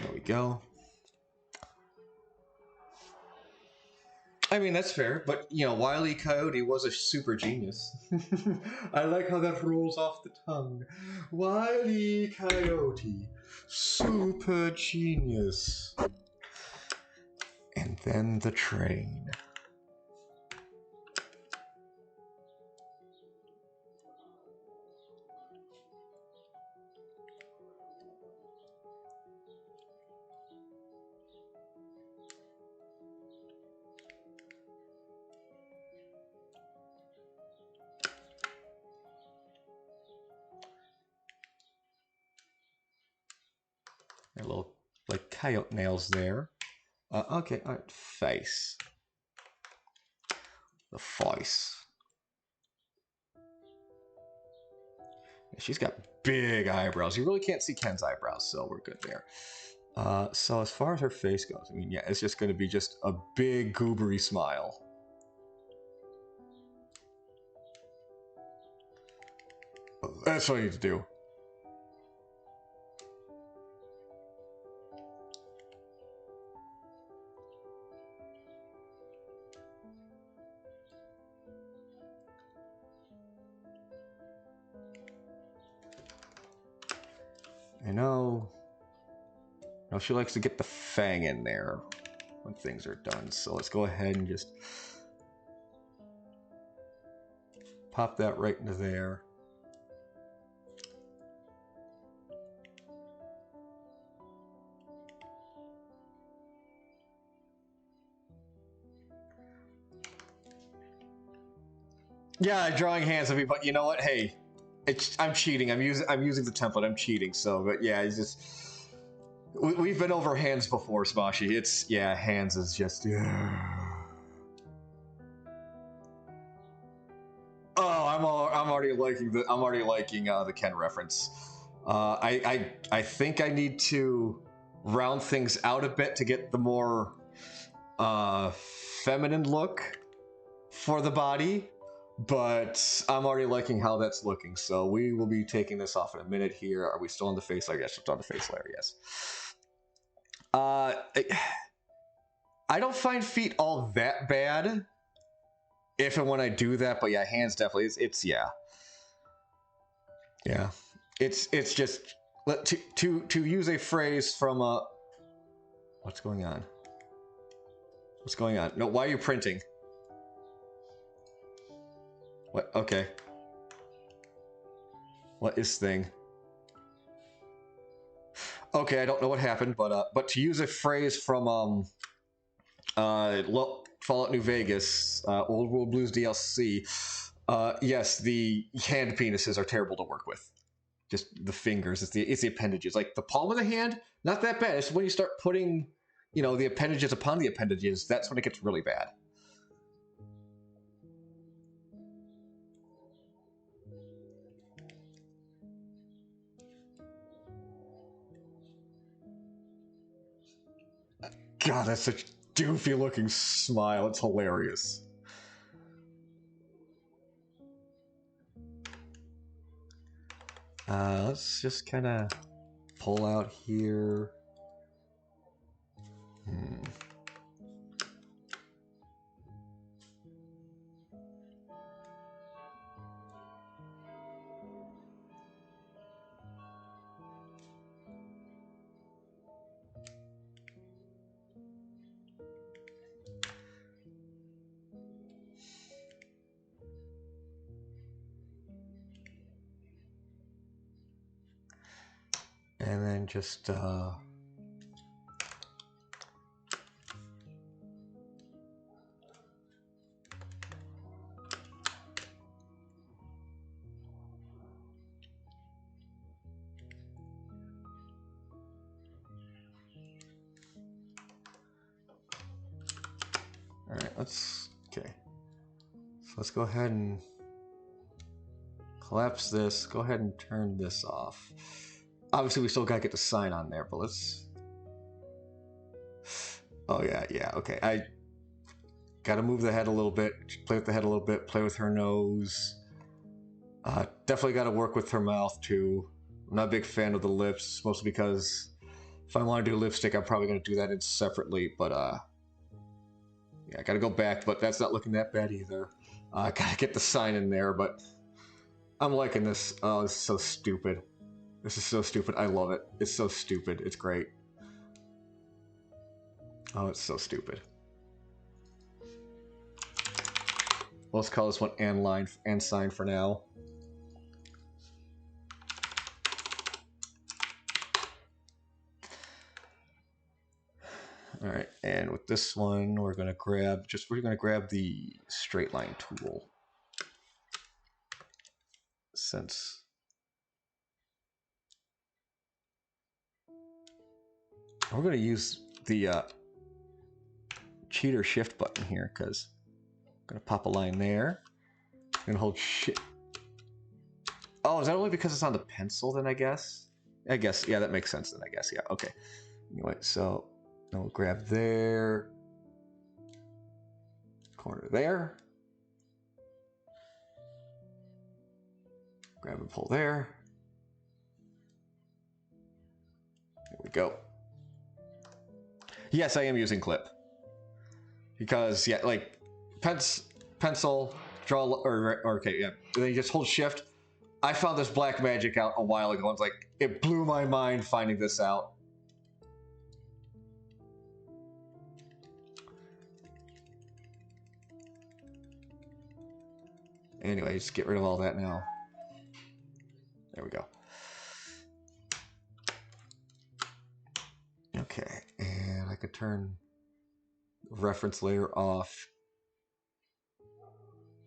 There we go. I mean, that's fair, but, you know, Wile E. Coyote was a super genius. I like how that rolls off the tongue. Wile E. Coyote, super genius. And then the train. A little, like, coyote nails there. Okay, all right, face. The face. She's got big eyebrows. You really can't see Ken's eyebrows, so we're good there. So as far as her face goes, I mean, yeah, it's just going to be just a big goobery smile. That's what I need to do. I know. No, she likes to get the fang in there when things are done. So let's go ahead and just pop that right into there. Yeah, drawing hands of me, but you know what? Hey, I'm cheating. I'm using the template. I'm cheating. So, but yeah, it's just we've been over hands before, Smashy. It's yeah, hands is just. Oh, I'm already liking the Ken reference. I think I need to round things out a bit to get the more uh, feminine look for the body, but I'm already liking how that's looking. So we will be taking this off in a minute here. Are we still on the face layer? Yes, it's on the face layer. Yes. Uh, I don't find feet all that bad if and when I do that, but yeah, hands definitely. It's yeah, yeah. It's just to use a phrase from a. What's going on? What's going on? No, why are you printing? What? Okay. What is thing? Okay, I don't know what happened, but to use a phrase from Fallout New Vegas, Old World Blues DLC, yes, the hand penises are terrible to work with. Just the fingers, it's the appendages. Like the palm of the hand, not that bad. It's when you start putting, the appendages upon the appendages, that's when it gets really bad. God, that's such a doofy looking smile. It's hilarious. Let's just kind of pull out here. And then just all right, okay. So let's go ahead and collapse this. Go ahead and turn this off. Obviously, we still gotta get the sign on there, but let's. Oh yeah, okay. I gotta move the head a little bit, play with the head a little bit, play with her nose. Definitely gotta work with her mouth too. I'm not a big fan of the lips, mostly because if I want to do lipstick, I'm probably gonna do that in separately. But yeah, I gotta go back, but that's not looking that bad either. Gotta get the sign in there, but I'm liking this. Oh, this is so stupid. This is so stupid. I love it. It's so stupid. It's great. Oh, it's so stupid. Let's call this one and sign for now. All right, and with this one, we're gonna grab the straight line tool, since we're gonna use the cheater shift button here, because I'm gonna pop a line there. I'm gonna hold shit. Oh, is that only because it's on the pencil? Then I guess yeah, that makes sense. Then I guess yeah. Okay. Anyway, so then we'll grab there, corner there, grab and pull there. There we go. Yes, I am using clip because yeah, like pencil, draw or okay, yeah. And then you just hold shift. I found this black magic out a while ago. It's like it blew my mind finding this out. Anyway, just get rid of all that now. There we go. Okay, and I could turn the reference layer off.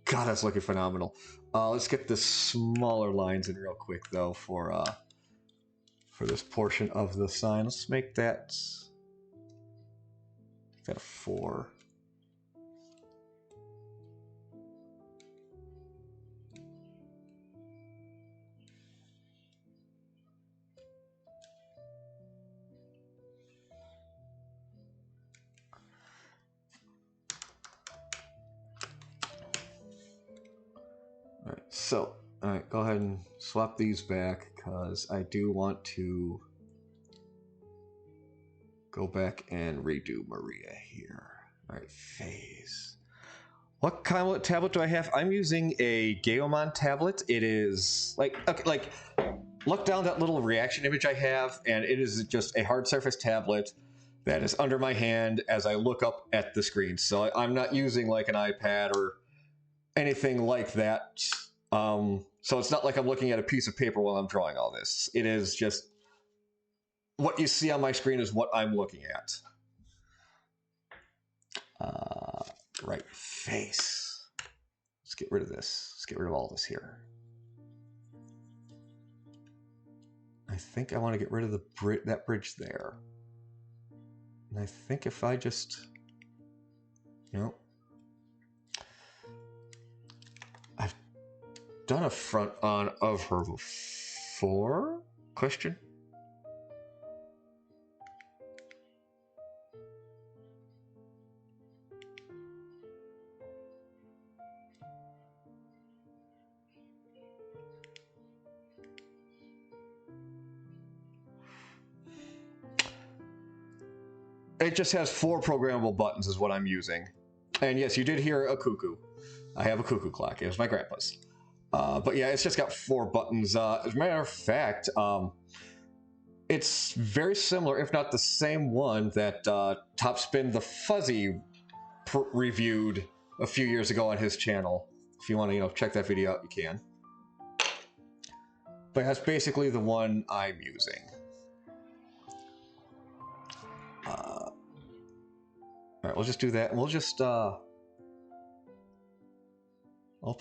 God, that's looking phenomenal. Let's get the smaller lines in real quick though for this portion of the sign. Let's make that a 4. All right, so go ahead and swap these back because I do want to go back and redo Maria here. All right, phase. What kind of tablet do I have? I'm using a Gaomon tablet. It is like look down that little reaction image I have, and it is just a hard surface tablet that is under my hand as I look up at the screen. So I'm not using like an iPad or anything like that. So it's not like I'm looking at a piece of paper while I'm drawing all this. It is just what you see on my screen is what I'm looking at. Right face. Let's get rid of this. Let's get rid of all this here. I think I want to get rid of that bridge there. And I think if I just, I've done a front on of her before? Question? It just has 4 programmable buttons is what I'm using. And yes, you did hear a cuckoo. I have a cuckoo clock. It was my grandpa's. But yeah, it's just got 4 buttons. As a matter of fact, it's very similar, if not the same one that Topspin the Fuzzy reviewed a few years ago on his channel. If you want to, check that video out, you can. But that's basically the one I'm using. All right, we'll just do that, and we'll just open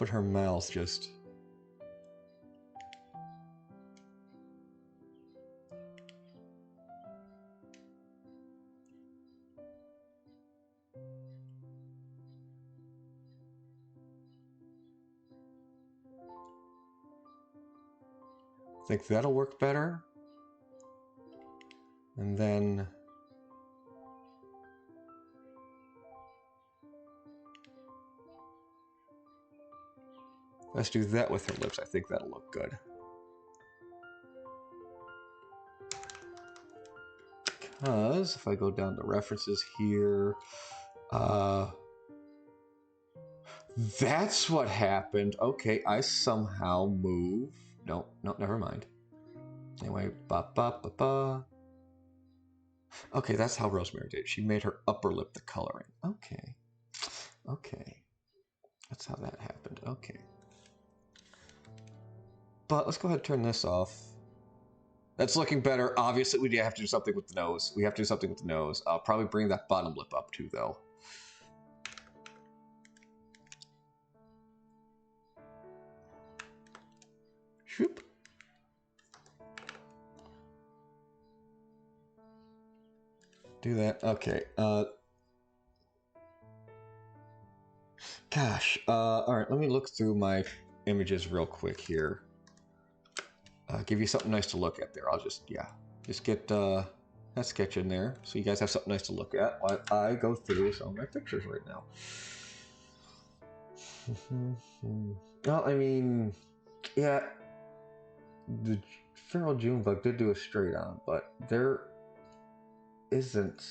her mouth just. I think that'll work better. And then let's do that with her lips. I think that'll look good. Because if I go down to references here, that's what happened. Okay, I somehow move. No, never mind. Anyway, Okay, that's how Rosemary did. She made her upper lip the coloring. Okay. That's how that happened. Okay. But let's go ahead and turn this off. That's looking better. Obviously, we have to do something with the nose. We have to do something with the nose. I'll probably bring that bottom lip up too, though. Shoop. Do that. Okay. Gosh. All right. Let me look through my images real quick here. Give you something nice to look at there. I'll just get that sketch in there so you guys have something nice to look at while I go through some of my pictures right now. Well, I mean, yeah, the Feral Junebug did do a straight on, but there isn't.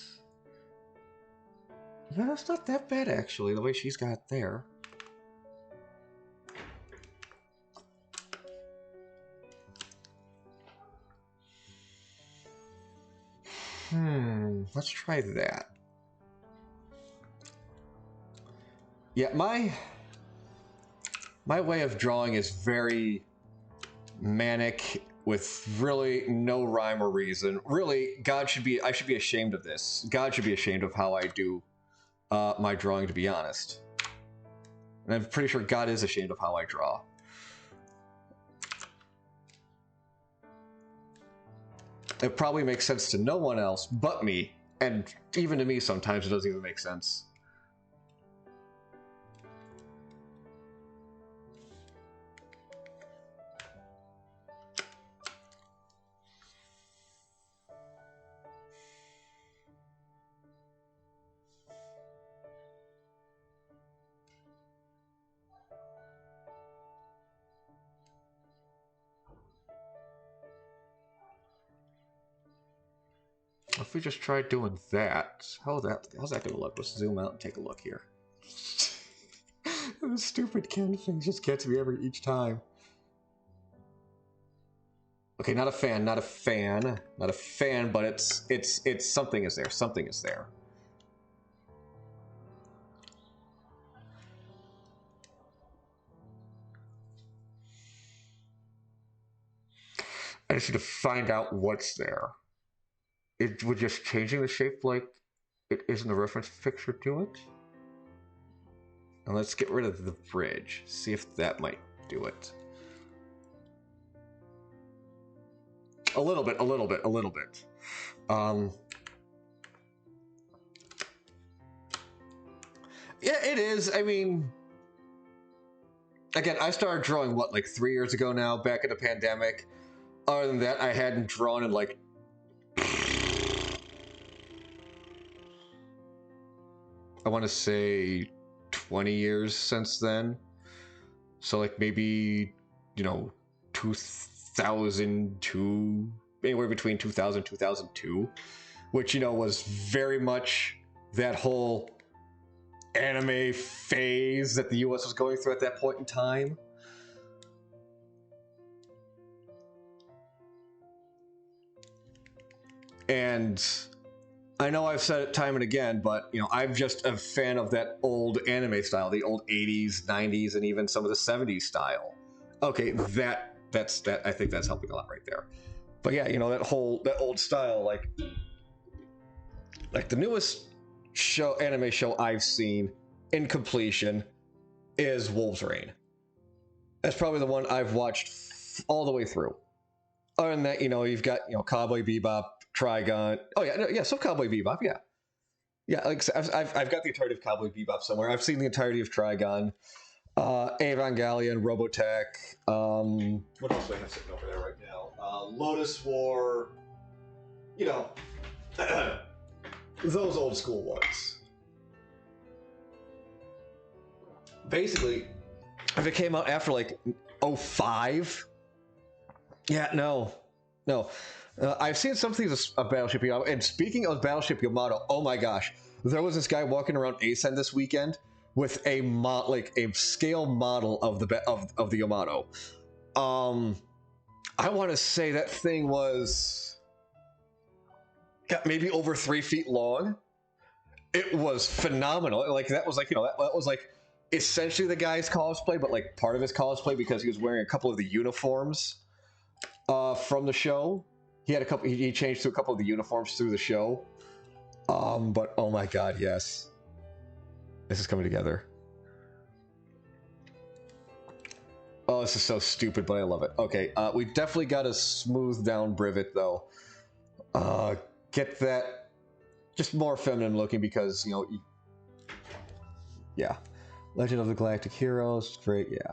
Yeah, that's not that bad actually, the way she's got it there. Let's try that. Yeah, my way of drawing is very manic with really no rhyme or reason. Really, I should be ashamed of this. God should be ashamed of how I do my drawing, to be honest. And I'm pretty sure God is ashamed of how I draw. It probably makes sense to no one else but me, and even to me sometimes it doesn't even make sense. If we just try doing that, how's that gonna look? Let's zoom out and take a look here. The stupid Ken thing just gets me each time. Okay, not a fan, not a fan, not a fan, but it's something is there. Something is there. I just need to find out what's there. It would just changing the shape like it is in the reference picture to it. And let's get rid of the bridge. See if that might do it. A little bit, a little bit, a little bit. Yeah, it is. I mean, again, I started drawing, what, like 3 years ago now, back in the pandemic. Other than that, I hadn't drawn in like... I want to say 20 years since then. So like maybe, 2002, anywhere between 2000 and 2002, which, was very much that whole anime phase that the US was going through at that point in time. And I know I've said it time and again, but I'm just a fan of that old anime style, the old 80s, 90s, and even some of the 70s style. Okay, that's I think that's helping a lot right there. But yeah, that old style, like the newest anime show I've seen in completion is Wolves Rain. That's probably the one I've watched all the way through. Other than that, you've got Cowboy Bebop, Trigun. Oh yeah, some Cowboy Bebop, yeah. Yeah, like I've got the entirety of Cowboy Bebop somewhere. I've seen the entirety of Trigun, Evangelion, Robotech. What else do I have sitting over there right now? Lotus War. Those old school ones. Basically, if it came out after like 05, yeah, no. I've seen some things of Battleship Yamato, and speaking of Battleship Yamato, oh my gosh, there was this guy walking around ASEN this weekend with a scale model of the Yamato. I want to say that thing was maybe over 3 feet long. It was phenomenal. Like that was that was like essentially the guy's cosplay, but like part of his cosplay because he was wearing a couple of the uniforms from the show. He had he changed to a couple of the uniforms through the show. But oh my god, yes. This is coming together. Oh, this is so stupid, but I love it. Okay, we definitely got to smooth down Privet though. Get that just more feminine looking because, yeah. Legend of the Galactic Heroes, great, yeah.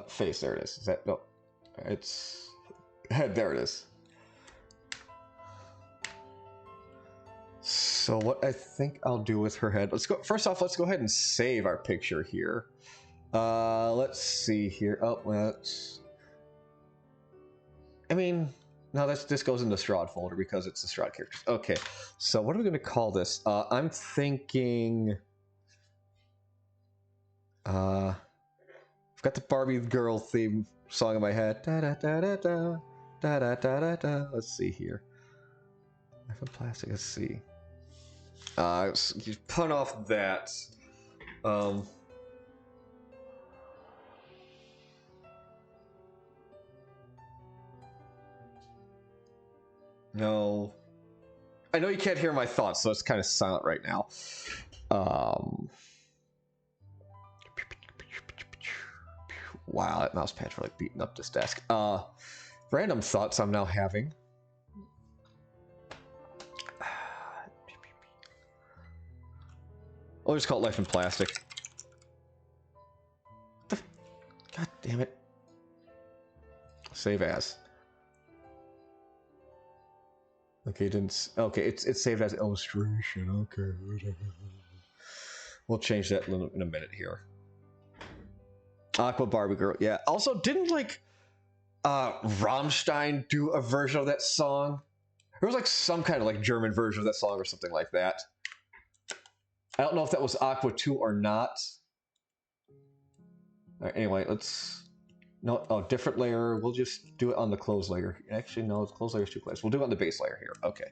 Face, there it is. Is that, no, it's head, there it is. So what I think I'll do with her head, first off, let's go ahead and save our picture here. Let's see here. Oh, I mean, no, this goes in the Strahd folder because it's the Strahd characters. Okay, so what are we going to call this? I'm thinking... I've got the Barbie girl theme song in my head. Da da da da da da da da da da. Let's see here. Knife and plastic. Let's see. You put off that. No. I know you can't hear my thoughts, so it's kind of silent right now. Wow, that mouse pad's really beating up this desk. Random thoughts I'm now having. Oh, just call it Life in Plastic. God damn it. Save as. Okay, didn't. Okay, it's saved as illustration. Okay. We'll change that in a minute here. Aqua Barbie Girl. Yeah. Also, didn't like Rammstein do a version of that song? There was like some kind of like German version of that song or something like that. I don't know if that was Aqua 2 or not. All right, anyway, let's... No, oh, different layer. We'll just do it on the close layer. Actually, no, the close layer is too close. We'll do it on the base layer here. Okay.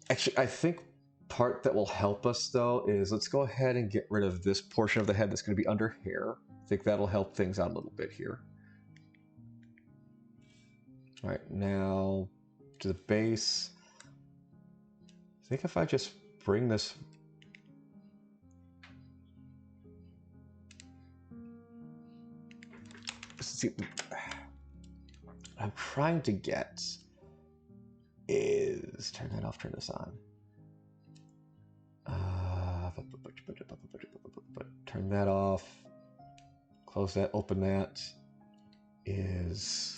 Actually, I think part that will help us, though, is let's go ahead and get rid of this portion of the head that's going to be under hair. I think that'll help things out a little bit here. All right, now to the base. I think if I just bring this... See, what I'm trying to get is... Turn that off, turn this on. Turn that off. Close that, open that. Is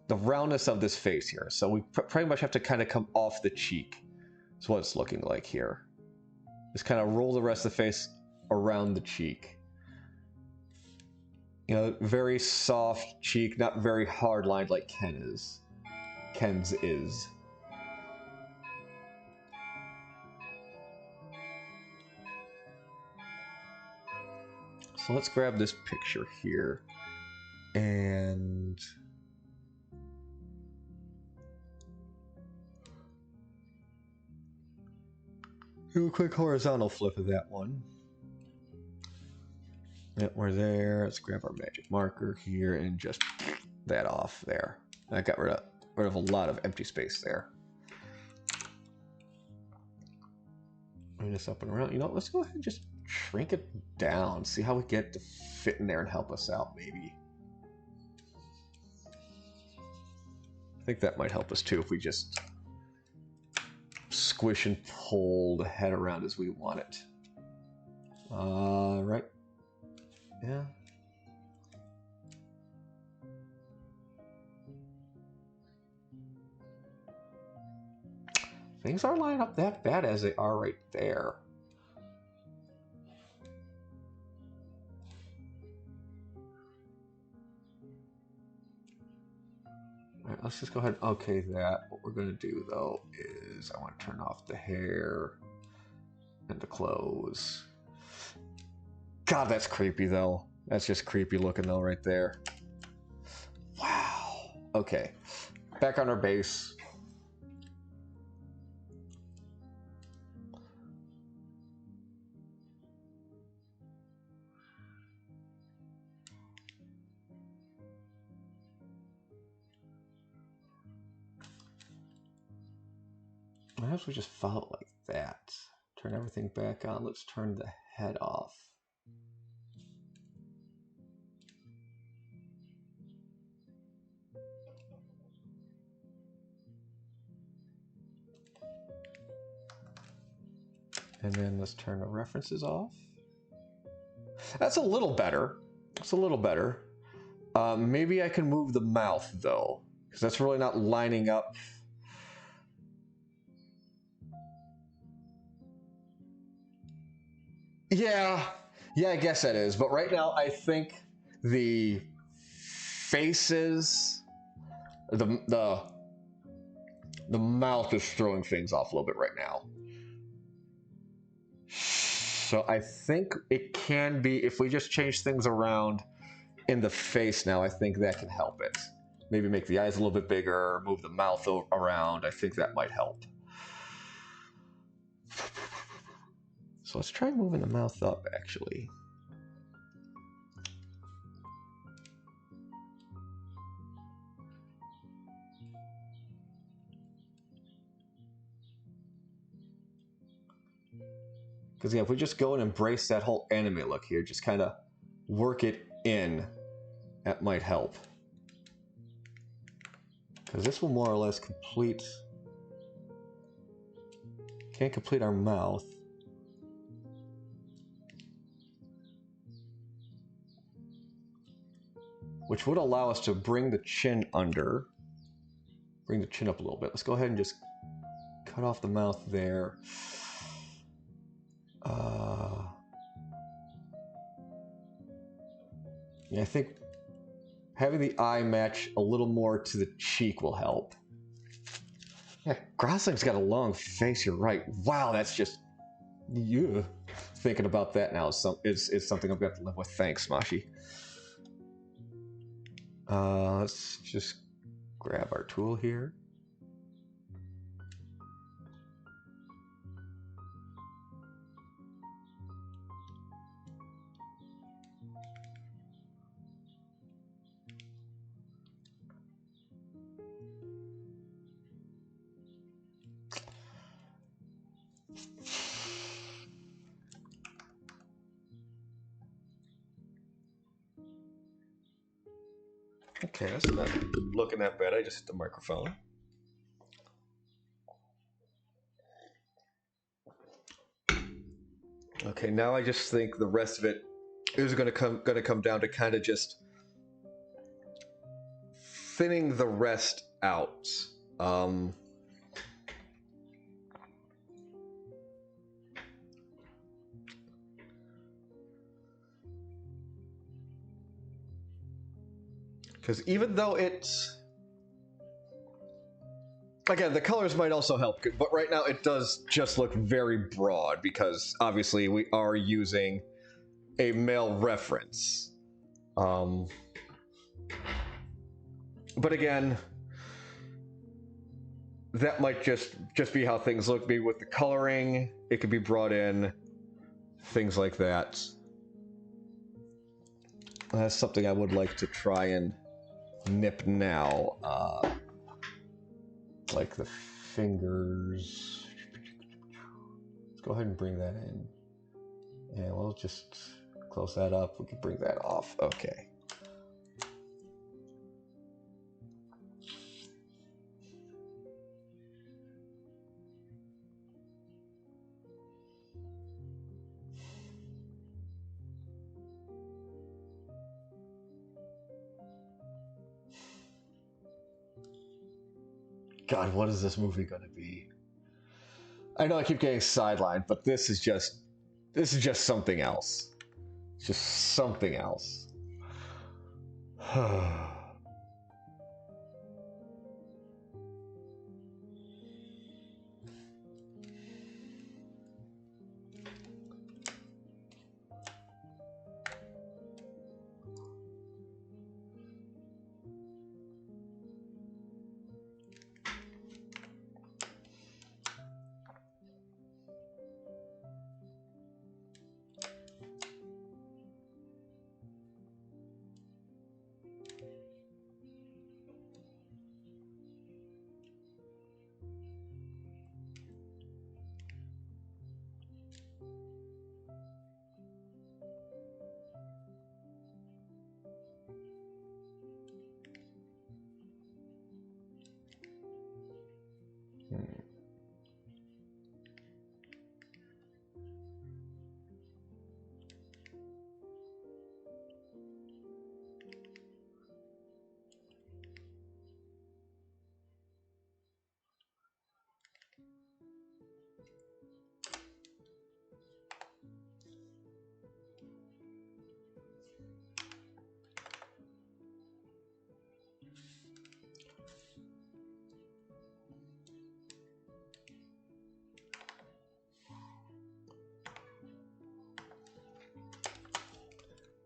the roundness of this face here. So we pretty much have to kind of come off the cheek. That's what it's looking like here. Just kind of roll the rest of the face around the cheek. You know, very soft cheek, not very hard lined like Ken's is. So let's grab this picture here and do a quick horizontal flip of that one. Yep, we're there. Let's grab our magic marker here and just that off there. I got rid of a lot of empty space there. Bring this up and around. You know, let's go ahead and just shrink it down. See how we get to fit in there and help us out, maybe. I think that might help us too if we just squish and pull the head around as we want it. Right. Yeah. Things aren't lining up that bad as they are right there. All right, let's just go ahead and okay that. What we're going to do, though, is I want to turn off the hair and the clothes. God, that's creepy, though. That's just creepy looking, though, right there. Wow. Okay. Back on our base. Perhaps we just follow it like that. Turn everything back on. Let's turn the head off. And then let's turn the references off. That's a little better. That's a little better. Maybe I can move the mouth, though, because that's really not lining up. Yeah, I guess that is. But right now, I think the faces, the mouth is throwing things off a little bit right now. So I think it can be, if we just change things around in the face now, I think that can help it. Maybe make the eyes a little bit bigger, move the mouth around. I think that might help. So let's try moving the mouth up, actually. Because yeah, if we just go and embrace that whole anime look here, just kind of work it in, that might help. Because this will more or less complete... Can't complete our mouth. Which would allow us to bring the chin under. Bring the chin up a little bit. Let's go ahead and just cut off the mouth there. Yeah, I think having the eye match a little more to the cheek will help. Yeah, Grosling's got a long face, you're right. Wow, that's just... Yeah. Thinking about that now is something I'm going to have to live with. Thanks, Mashi. Let's just grab our tool here. Okay, that's not looking that bad. I just hit the microphone. Okay, now I just think the rest of it is going to come down to kind of just thinning the rest out. Because even though it's... Again, the colors might also help, but right now it does just look very broad because obviously we are using a male reference. But again, that might just be how things look. Maybe with the coloring, it could be brought in, things like that. That's something I would like to try and nip now. Like the fingers. Let's go ahead and bring that in. And we'll just close that up. We can bring that off. Okay. God, what is this movie going to be? I know I keep getting sidelined, but this is just something else. It's just something else.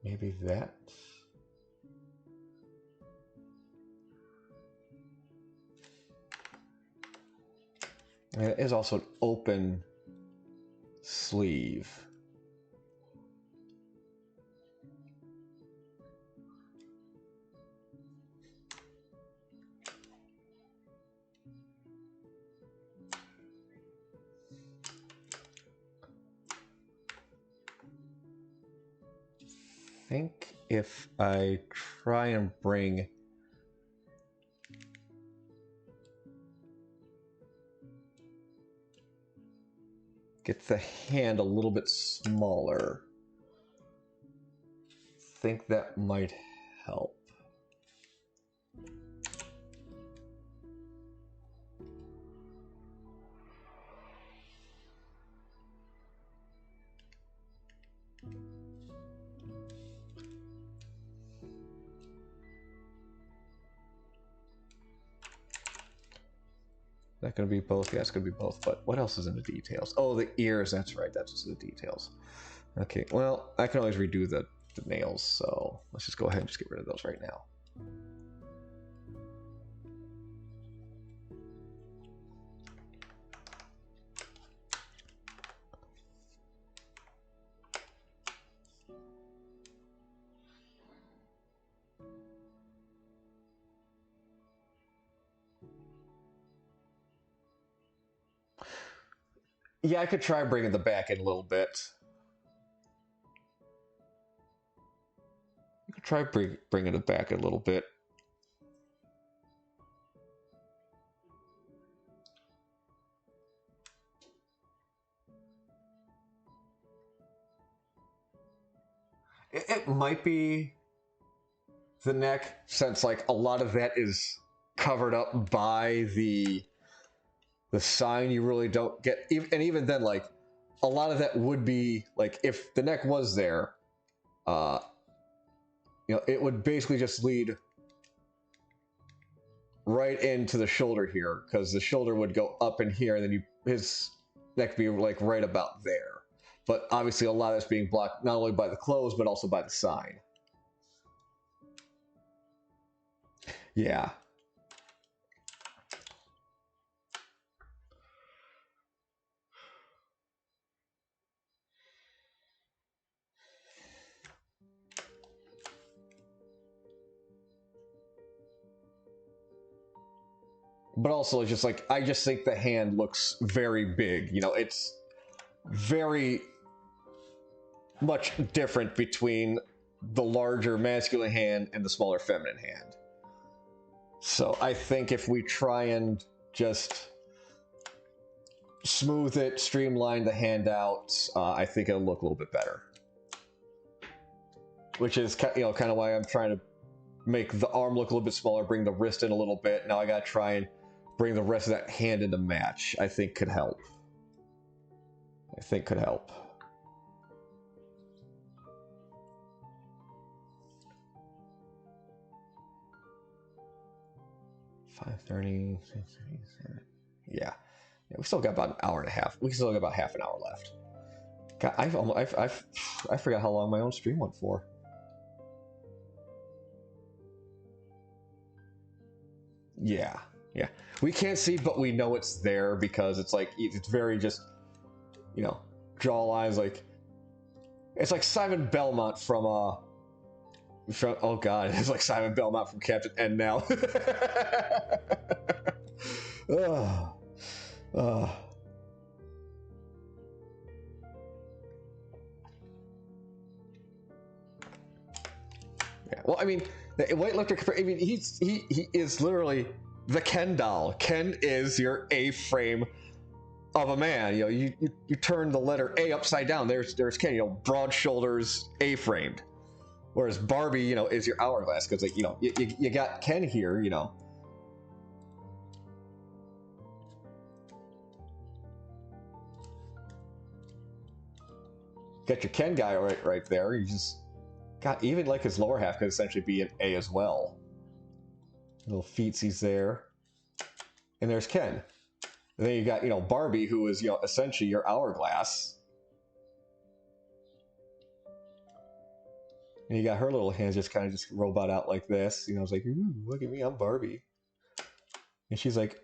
Maybe that. And it is also an open sleeve. think if I try and bring... get the hand a little bit smaller, I think that might help. Is that going to be both? Yeah, it's going to be both. But what else is in the details? Oh, the ears. That's right. That's just the details. Okay, well, I can always redo the nails. So let's just go ahead and just get rid of those right now. Yeah, I could try bringing the back in a little bit. You could try bringing it back a little bit. It might be the neck, since like a lot of that is covered up by the sign. You really don't get, and even then, like a lot of that would be like if the neck was there, you know, it would basically just lead right into the shoulder here, because the shoulder would go up in here, and then his neck be like right about there. But obviously, a lot of that's being blocked not only by the clothes but also by the sign. Yeah. But also, it's just like, I just think the hand looks very big. You know, it's very much different between the larger masculine hand and the smaller feminine hand. So I think if we try and just smooth it, streamline the hand out, I think it'll look a little bit better. Which is, you know, kind of why I'm trying to make the arm look a little bit smaller, bring the wrist in a little bit. Now I gotta try and bring the rest of that hand into match. I think could help. I think could help. $5:30. Yeah. We still got about an hour and a half. We still got about half an hour left. God, I forgot how long my own stream went for. Yeah, yeah. We can't see, but we know it's there because it's like it's very just, you know, draw lines like it's like Simon Belmont from oh god, it's like Simon Belmont from Captain N now. Yeah. Well, I mean, the weightlifter. I mean, he is literally the Ken doll. Ken is your A-frame of a man. You know, you turn the letter A upside down. There's Ken. You know, broad shoulders, A-framed. Whereas Barbie, you know, is your hourglass because, like, you know, you got Ken here. You know. Got your Ken guy right there. You just got even like his lower half could essentially be an A as well. Little feetsies there. And there's Ken. And then you got, you know, Barbie, who is, you know, essentially your hourglass. And you got her little hands just kind of just robot out like this. You know, it's like, ooh, look at me, I'm Barbie. And she's like,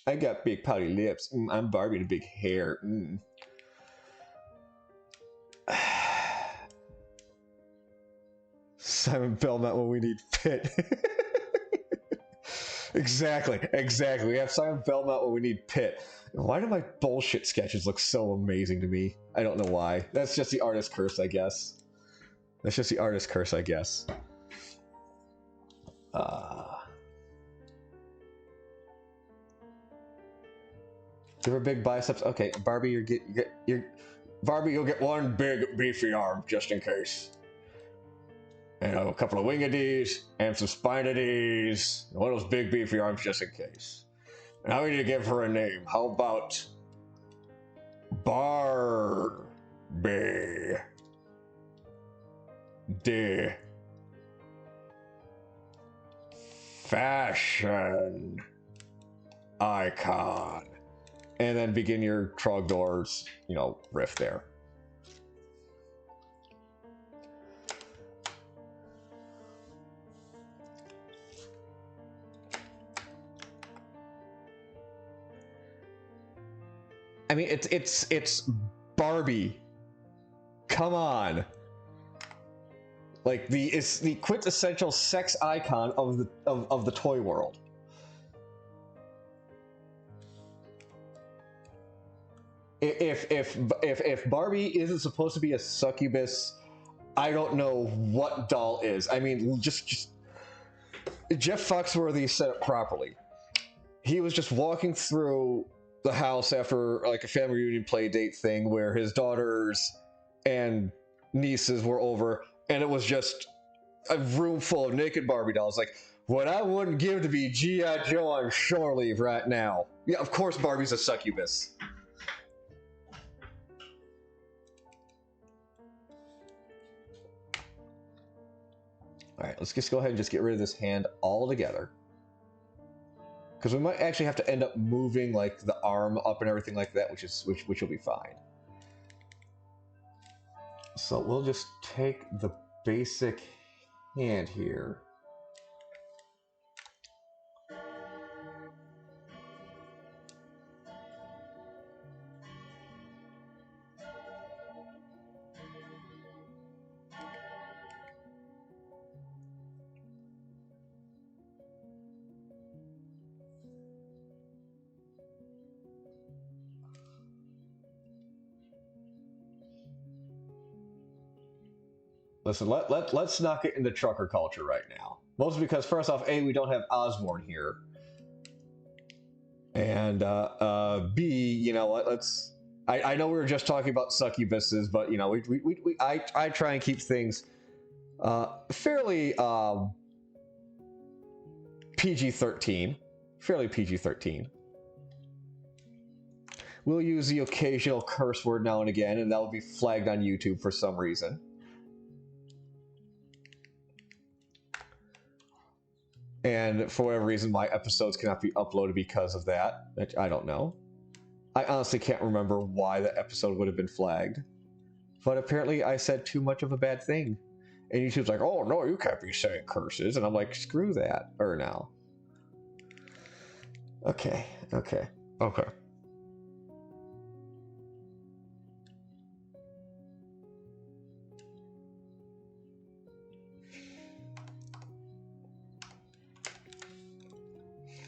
I got big pouty lips. I'm Barbie with big hair. Simon Belmont when we need Pitt. Exactly. We have Simon Belmont when we need Pitt. Why do my bullshit sketches look so amazing to me? I don't know why. That's just the artist curse, I guess. That's just the artist curse, I guess. Give her big biceps. Okay, Barbie, you're Barbie, you'll get one big beefy arm just in case. And a couple of wingedies and some spinedies. One of those big beefy arms just in case. Now we need to give her a name. How about Barbie the fashion icon? And then begin your Trogdor's, riff there. I mean, it's Barbie. Come on. Like it's the quintessential sex icon of the toy world. If Barbie isn't supposed to be a succubus, I don't know what doll is. I mean, just Jeff Foxworthy said it properly. He was just walking through the house after like a family reunion play date thing where his daughters and nieces were over, and it was just a room full of naked Barbie dolls. Like, what I wouldn't give to be G.I. Joe on shore leave right now. Yeah, of course Barbie's a succubus. All right, let's just go ahead and just get rid of this hand altogether. Because we might actually have to end up moving like the arm up and everything like that, which will be fine. So we'll just take the basic hand here. Listen, let's not get into trucker culture right now. Mostly because, first off, A, we don't have Osborne here. And B, you know what, I know we were just talking about succubuses, but, I try and keep things fairly PG-13. Fairly PG-13. We'll use the occasional curse word now and again, and that will be flagged on YouTube for some reason. And for whatever reason, my episodes cannot be uploaded because of that. I don't know. I honestly can't remember why that episode would have been flagged. But apparently I said too much of a bad thing. And YouTube's like, oh, no, you can't be saying curses. And I'm like, screw that. Or now. Okay.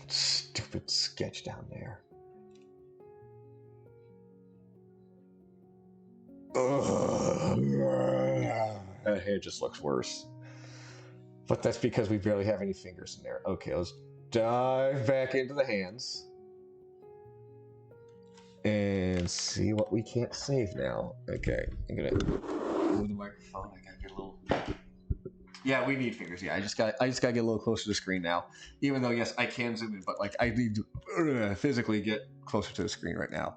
Stupid sketch down there. That hair just looks worse. But that's because we barely have any fingers in there. Okay, let's dive back into the hands. And see what we can't save now. Okay, I'm gonna move the microphone. I gotta get a little... Yeah, we need fingers. Yeah, I just gotta get a little closer to the screen now. Even though, yes, I can zoom in, but like I need to physically get closer to the screen right now.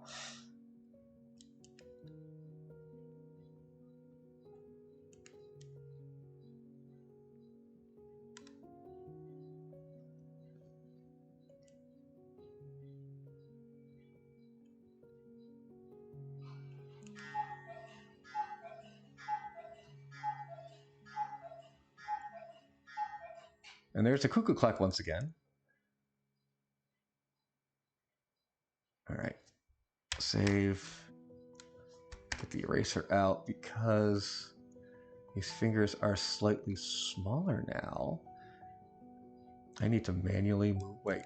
And there's the cuckoo clock once again. All right, save. Get the eraser out because these fingers are slightly smaller now. I need to manually move. Wait.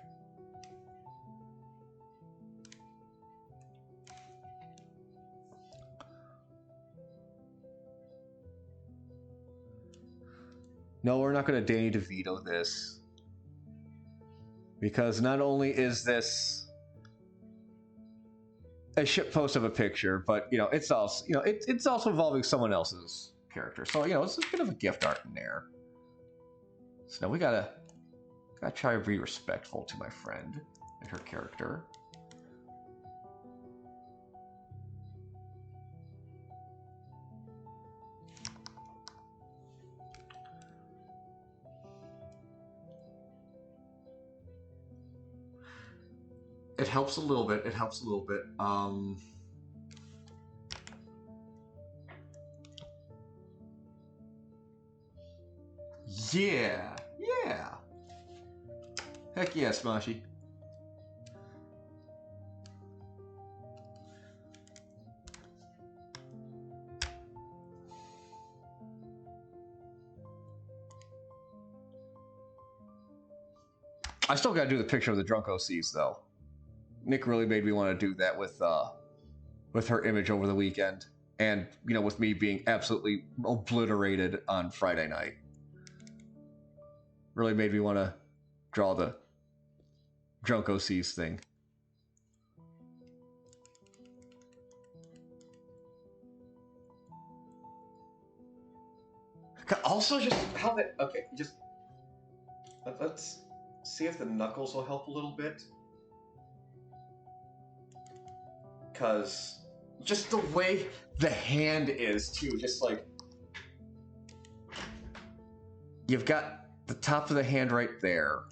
No, we're not going to Danny DeVito this. Because not only is this a shitpost of a picture, but it's also it's also involving someone else's character. So it's a bit of a gift art in there. So now we gotta try to be respectful to my friend and her character. It helps a little bit. It helps a little bit. Yeah. Yeah. Heck yeah, Smashy. I still gotta do the picture of the drunk OCs though. Nick really made me want to do that with her image over the weekend, and with me being absolutely obliterated on Friday night. Really made me want to draw the drunk OCs thing. Also, just how that. Okay, just let's see if the knuckles will help a little bit. Because just the way the hand is too, just like you've got the top of the hand right there,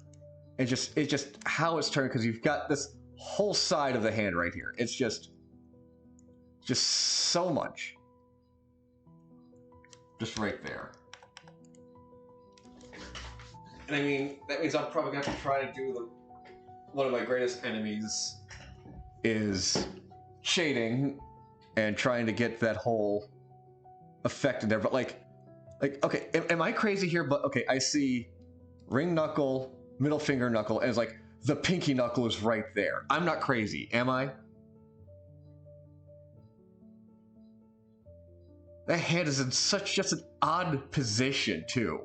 and it's just how it's turned, because you've got this whole side of the hand right here. It's just so much, just right there. And I mean, that means I'm probably going to have to try to do one of my greatest enemies is shading and trying to get that whole effect in there. But like okay, am I crazy here? But okay, I see ring knuckle, middle finger knuckle, and it's like the pinky knuckle is right there. I'm not crazy, am I? That hand is in such just an odd position too.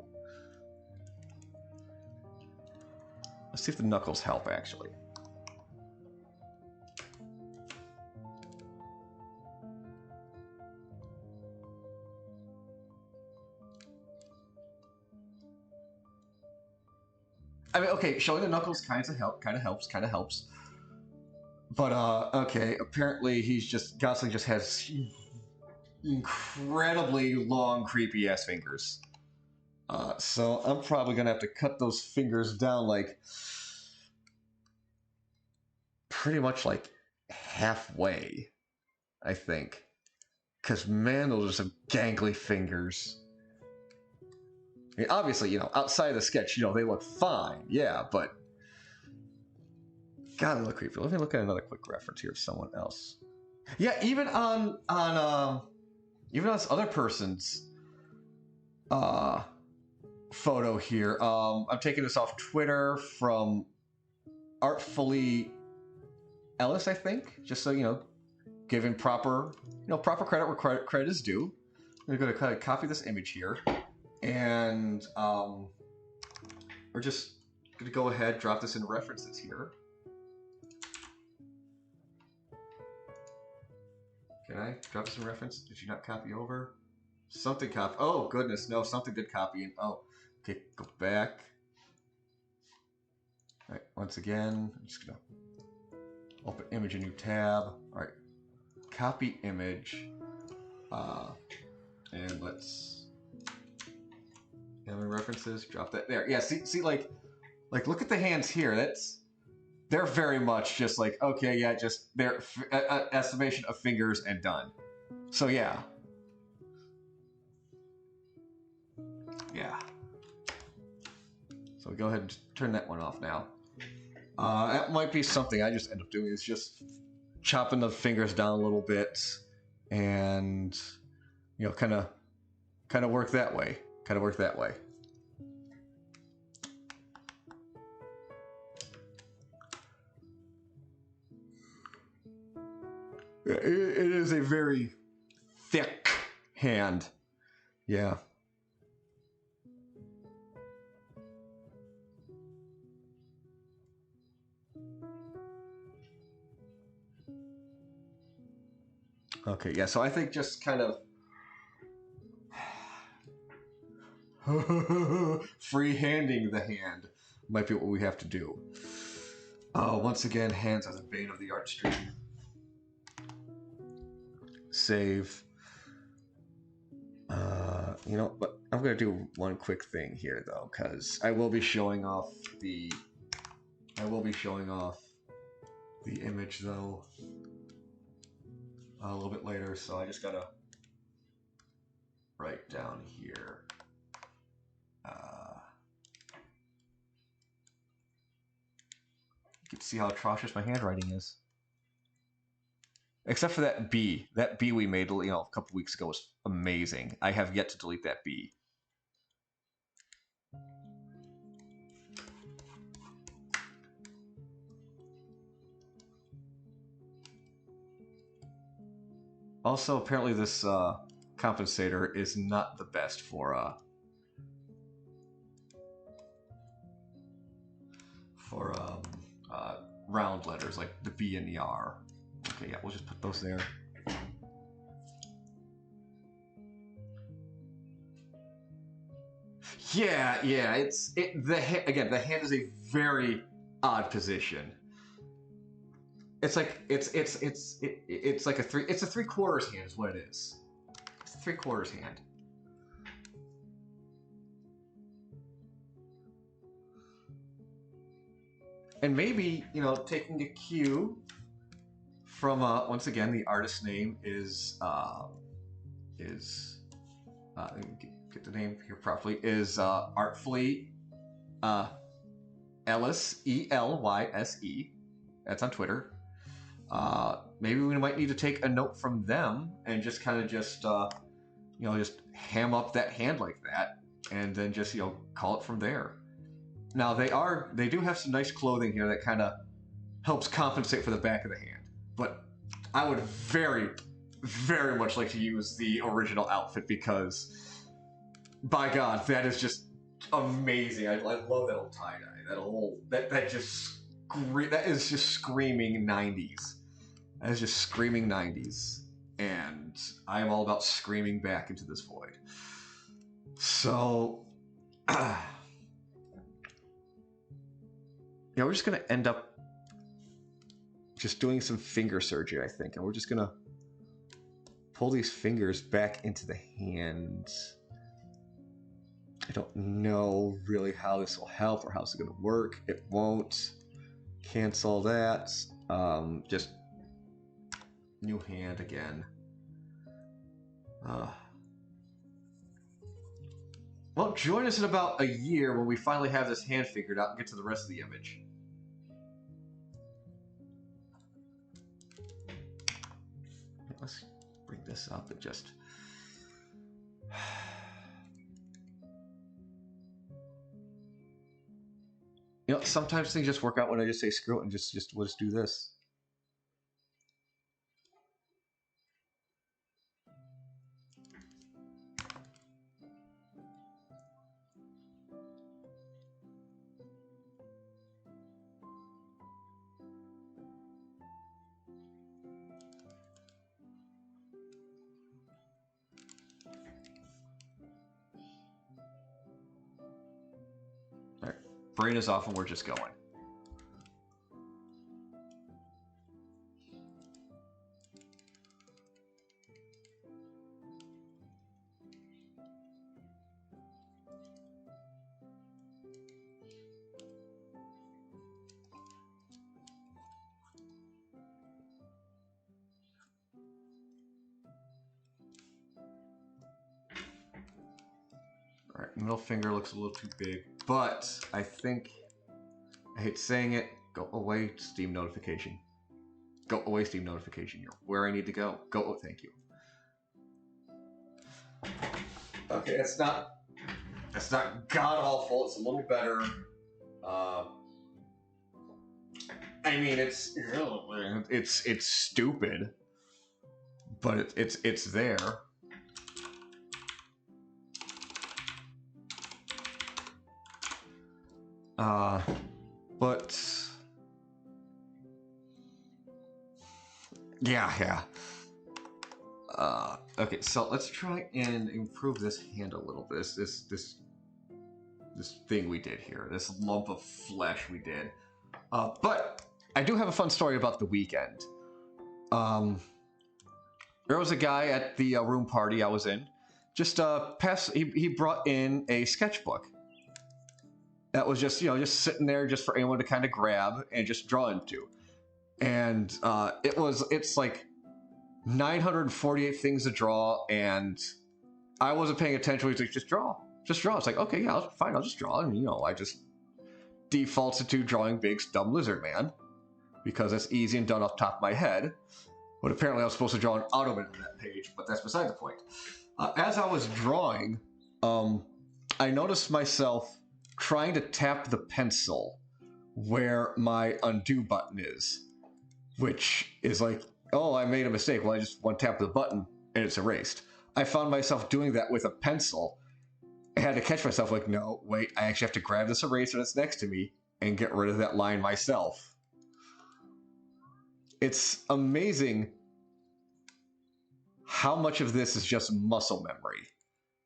Let's see if the knuckles help actually. I mean, okay, showing the knuckles kind of helps. But okay, apparently Gosling just has incredibly long, creepy ass fingers. So I'm probably gonna have to cut those fingers down like pretty much like halfway, I think. Because man, those are some gangly fingers. I mean, obviously, outside of the sketch, they look fine, yeah, but God, they look creepy. Let me look at another quick reference here of someone else. Yeah, even on this other person's photo here. I'm taking this off Twitter from Artfully Ellis, I think. Just so giving proper credit where credit is due. I'm going to kind of copy this image here, and we're just going to go ahead, drop this in references here. Can I drop this in reference? Did you not copy over? Something copy. Oh goodness, no, something did copy. And oh, okay, go back. All right, once again, I'm just gonna open image, a new tab. All right, copy image, and let's references. Drop that there. Yeah, see, like look at the hands here. They're very much just like, okay, yeah, just their estimation of fingers and done. So yeah. Yeah. So we go ahead and turn that one off now. That might be something I just end up doing, is just chopping the fingers down a little bit and, kind of work that way. It is a very thick hand. Yeah. Okay, yeah, so I think just kind of free-handing the hand might be what we have to do. Once again, hands are the bane of the art stream. Save. You know, but I'm gonna do one quick thing here though, because I will be showing off the image though a little bit later, so I just gotta write down here. You can see how atrocious my handwriting is. Except for that B. That B we made, a couple weeks ago was amazing. I have yet to delete that B. Also, apparently this compensator is not the best for round letters like the B and the R. Okay, yeah, we'll just put those there. Yeah, the hand is a very odd position. It's like it's like a 3/4 hand is what it is. It's a 3/4 hand. And maybe, taking a cue from once again, the artist's name is let me get the name here properly, is Artfully Ellis, Elyse. That's on Twitter. Maybe we might need to take a note from them and just kind of just ham up that hand like that, and then just call it from there. Now they do have some nice clothing here that kind of helps compensate for the back of the hand, but I would very, very much like to use the original outfit because, by God, that is just amazing. I love that old tie dye. That is just screaming 90s. That is just screaming 90s, and I am all about screaming back into this void. So, we're just gonna end up just doing some finger surgery, I think, and we're just gonna pull these fingers back into the hands. I don't know really how this will help or how it's gonna work. It won't. Cancel that. Just new hand again. Well, join us in about a year when we finally have this hand figured out and get to the rest of the image. Let's bring this up and just... sometimes things just work out when I just say screw it and just let's do this. All right, brain is off and we're just going. All right, middle finger looks a little too big, but I think, I hate saying it, go away, Steam notification. Go away, Steam notification. You're where I need to go. Go, oh, thank you. Okay, that's not god-awful, it's a little better. I mean, it's stupid, but it's there. But yeah. Okay, so let's try and improve this hand a little bit. This thing we did here, this lump of flesh we did. But I do have a fun story about the weekend. There was a guy at the room party I was in. Just he brought in a sketchbook that was just just sitting there just for anyone to kind of grab and just draw into. And it's like 948 things to draw, and I wasn't paying attention. He's like, just draw. It's like, okay, yeah, fine, I'll just draw. And I just defaulted to drawing big dumb lizard man because that's easy and done off the top of my head. But apparently I was supposed to draw an Ottoman on that page, but that's beside the point. As I was drawing, I noticed myself trying to tap the pencil where my undo button is, which is like, oh, I made a mistake. Well, I just one tap the button and it's erased. I found myself doing that with a pencil. I had to catch myself like, no, wait, I actually have to grab this eraser that's next to me and get rid of that line myself. It's amazing how much of this is just muscle memory.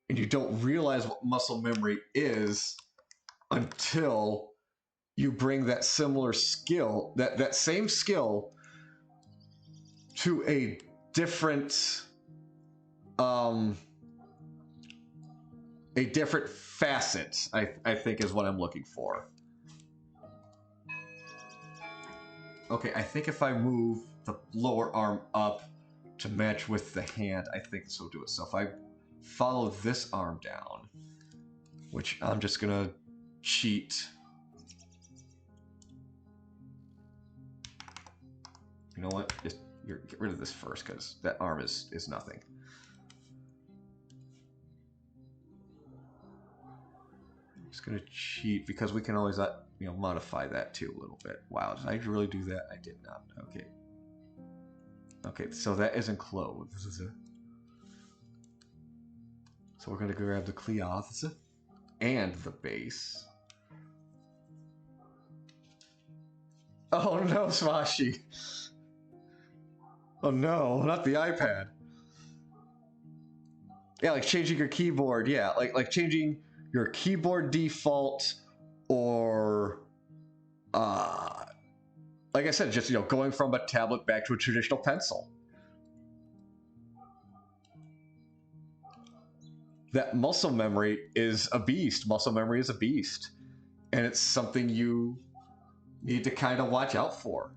And you don't realize what muscle memory is until you bring that similar skill, that same skill, to a different facet, I think is what I'm looking for. Okay, I think if I move the lower arm up to match with the hand, I think this will do it. So if I follow this arm down, which I'm just gonna cheat. You know what? Just get rid of this first, because that arm is nothing. I'm just gonna cheat because we can always modify that too a little bit. Wow, did I really do that? I did not. Okay. Okay, so that isn't clothes. So we're gonna grab the cleoths and the base. Oh no, Swashi. Oh no, not the iPad. Yeah, like changing your keyboard. Yeah, like changing your keyboard default, or like I said, just going from a tablet back to a traditional pencil. That muscle memory is a beast. Muscle memory is a beast, and it's something you need to kind of watch out for.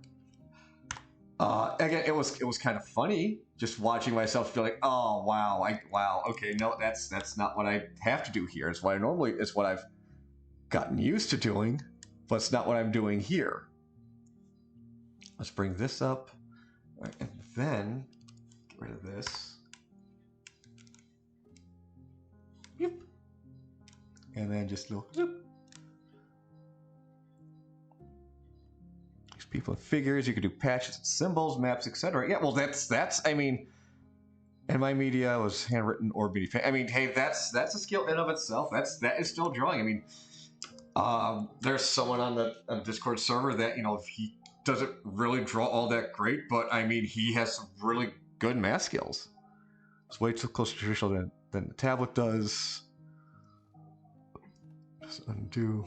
Again, it was kind of funny just watching myself feel like, oh wow, wow, okay, no, that's not what I have to do here. It's what I've gotten used to doing, but it's not what I'm doing here. Let's bring this up, and then get rid of this. Yep. And then just a little. Yep. These people have figures. You can do patches, symbols, maps, etc. Yeah, well, that's. I mean, and my media was handwritten or media. I mean, hey, that's a skill in of itself. That is still drawing. I mean, there's someone on the Discord server that he doesn't really draw all that great, but I mean, he has some really good math skills. It's way too close to traditional than the tablet does. Just undo.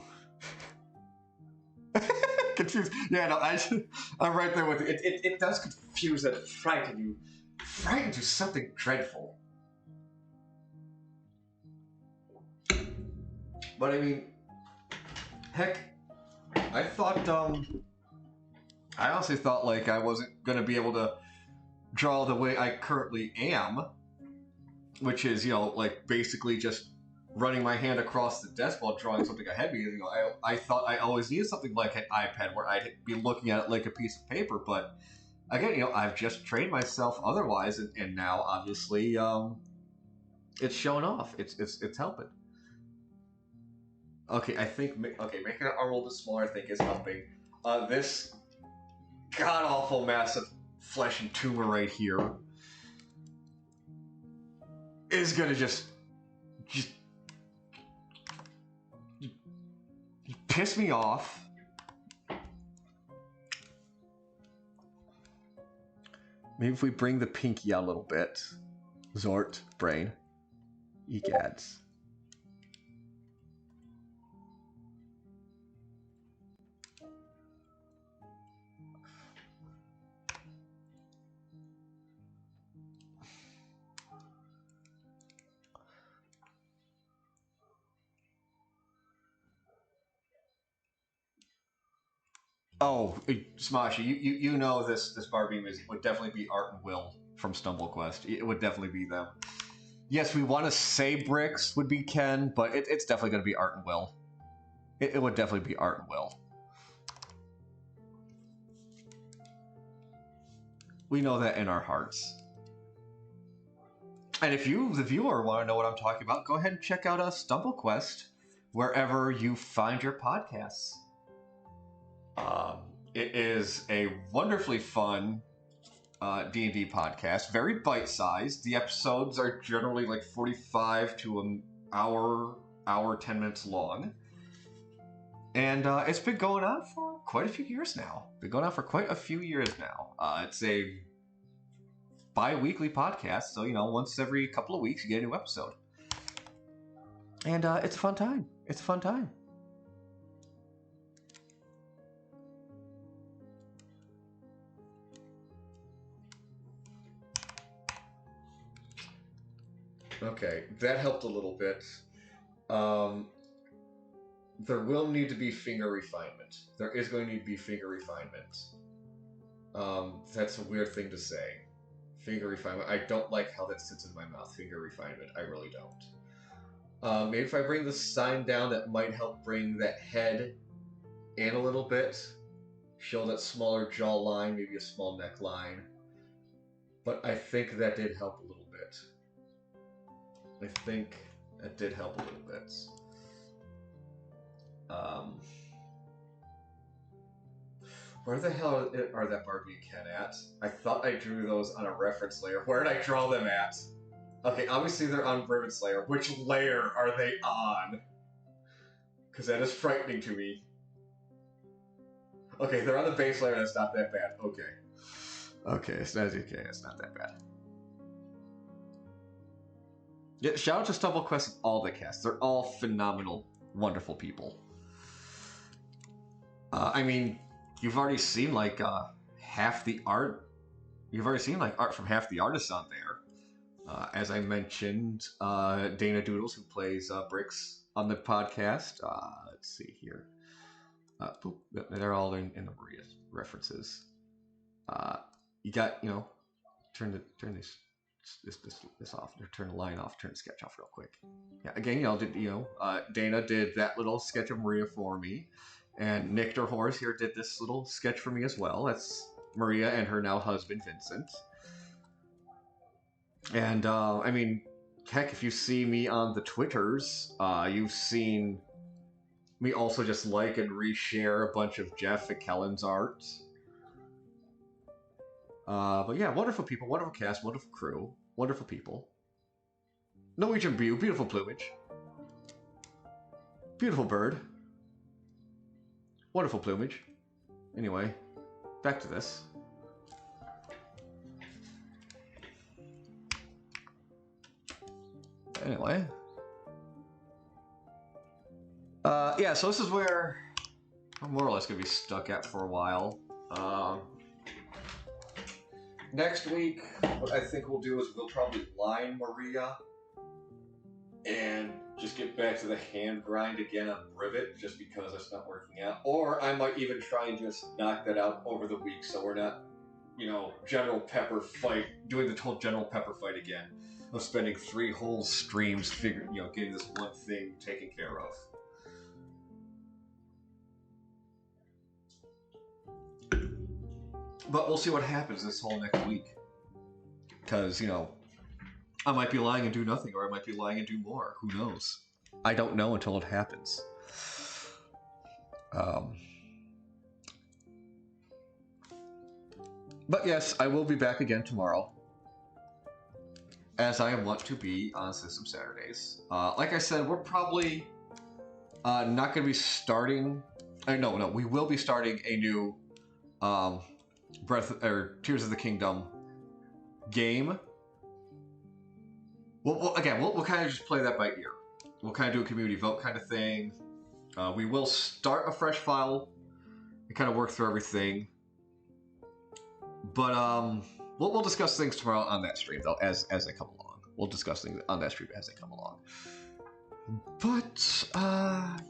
Confused. Yeah, no, I'm right there with you. It does confuse and frighten you. Frighten you something dreadful. But I mean, heck, I honestly thought like I wasn't gonna be able to draw the way I currently am, which is like basically just running my hand across the desk while drawing something ahead. Because I thought I always needed something like an iPad where I'd be looking at it like a piece of paper. But again, I've just trained myself otherwise, and now obviously it's showing off. It's helping. Okay, I think making our arm a little bit smaller, I think, is helping. This god awful massive flesh and tumor right here is gonna just piss me off. Maybe if we bring the pinky out a little bit. Zort, brain. Egads. Oh, Smashy, you know this Barbie music would definitely be Art and Will from StumbleQuest. It would definitely be them. Yes, we want to say Bricks would be Ken, but it's definitely going to be Art and Will. It would definitely be Art and Will. We know that in our hearts. And if you, the viewer, want to know what I'm talking about, go ahead and check out StumbleQuest wherever you find your podcasts. It is a wonderfully fun D&D podcast, very bite-sized. The episodes are generally like 45 to an hour, 10 minutes long. And it's been going on for quite a few years now. It's a bi-weekly podcast, so, you know, once every couple of weeks you get a new episode. And it's a fun time. Okay, that helped a little bit. There will need to be finger refinement. There is going to need to be finger refinement. That's a weird thing to say. Finger refinement. I don't like how that sits in my mouth. Finger refinement. I really don't. Maybe if I bring the sign down, that might help bring that head in a little bit. Show that smaller jawline, maybe a small neckline. But I think that did help a little bit. Where the hell are that Barbie and Ken at? I thought I drew those on a reference layer. Where did I draw them at? Okay, obviously they're on reference layer. Which layer are they on? Because that is frightening to me. Okay, they're on the base layer. That's not that bad. Okay, it's not that bad. Yeah, shout out to StumbleQuest and all the cast. They're all phenomenal, wonderful people. I mean, you've already seen like half the art. You've already seen like art from half the artists on there. As I mentioned, Dana Doodles, who plays Bricks on the podcast. Let's see here. They're all in the Maria references. You got, you know, turn this off. Turn the line off. Turn the sketch off real quick. Yeah, again, Dana did that little sketch of Maria for me, and Nick DeHorst here did this little sketch for me as well. That's Maria and her now husband Vincent. And I mean, heck, if you see me on the Twitters, you've seen me also just like and reshare a bunch of Jeff and Kellen's art. But yeah, wonderful people, wonderful cast, wonderful crew, wonderful people. Norwegian view, beautiful plumage. Beautiful bird. Wonderful plumage. Anyway, back to this. Anyway. Yeah, so this is where I'm more or less going to be stuck at for a while. Next week, what I think we'll do is we'll probably line Maria and just get back to the hand grind again on Rivet, just because it's not working out. Or I might even try and just knock that out over the week, so we're not, you know, General Pepper fight, doing the whole General Pepper fight again, of spending 3 whole streams figuring, you know, getting this one thing taken care of. But we'll see what happens this whole next week. Because, you know, I might be lying and do nothing, or I might be lying and do more. Who knows? I don't know until it happens. But yes, I will be back again tomorrow, as I want to be on System Saturdays. Like I said, we're probably not going to be starting... No, we will be starting a new Tears of the Kingdom game. we'll kind of just play that by ear. We'll kind of do a community vote kind of thing. We will start a fresh file and kind of work through everything. But we'll discuss things tomorrow on that stream though, as they come along. We'll discuss things on that stream as they come along. But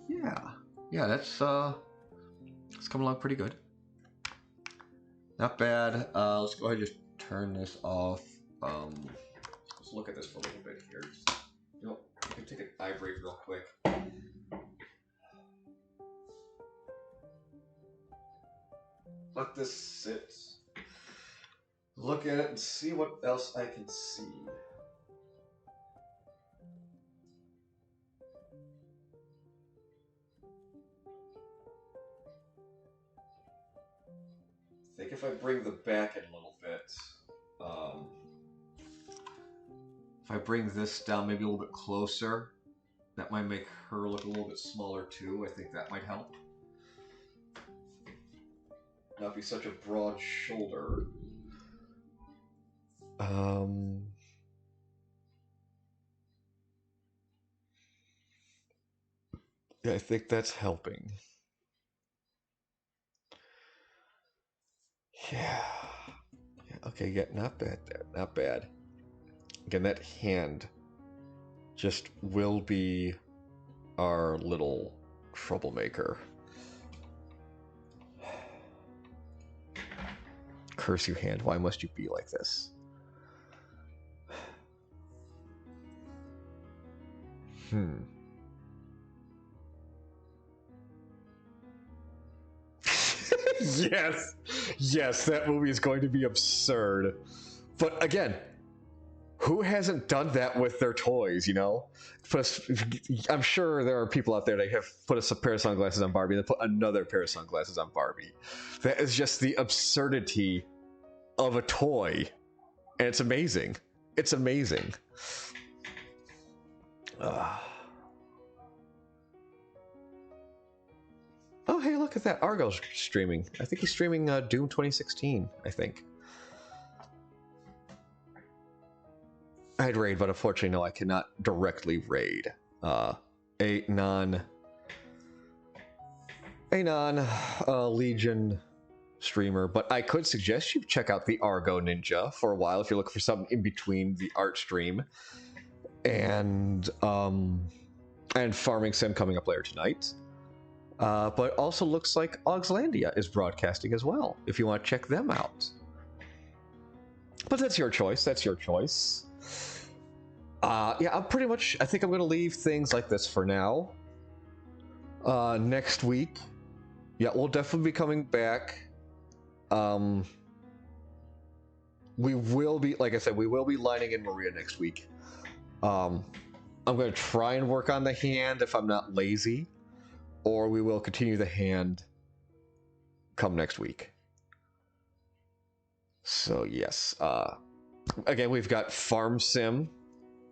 yeah, that's coming along pretty good. Not bad. Let's go ahead and just turn this off. Let's look at this for a little bit here. You know, we can take an eye break real quick. Let this sit. Look at it and see what else I can see. I think if I bring the back in a little bit, if I bring this down maybe a little bit closer, that might make her look a little bit smaller too. I think that might help. Not be such a broad shoulder. Yeah, I think that's helping. Yeah. Okay, yeah, not bad there. Not bad. Again, that hand just will be our little troublemaker. Curse you, hand. Why must you be like this? Yes, that movie is going to be absurd. But again, who hasn't done that with their toys, you know? I'm sure there are people out there that have put a pair of sunglasses on Barbie and then put another pair of sunglasses on Barbie. That is just the absurdity of a toy. And it's amazing. It's amazing. Oh, hey, look at that. Argo's streaming. I think he's streaming Doom 2016, I think. I'd raid, but unfortunately, no, I cannot directly raid. A non Legion streamer, but I could suggest you check out the Argo Ninja for a while if you're looking for something in between the art stream and Farming Sim coming up later tonight. But also looks like Augslandia is broadcasting as well, if you want to check them out. But that's your choice. That's your choice. Yeah, I think I'm going to leave things like this for now. Next week, yeah, we'll definitely be coming back. We will be, like I said, we will be lining in Maria next week. I'm going to try and work on the hand if I'm not lazy, or we will continue the hand come next week. So yes, again, we've got Farm Sim,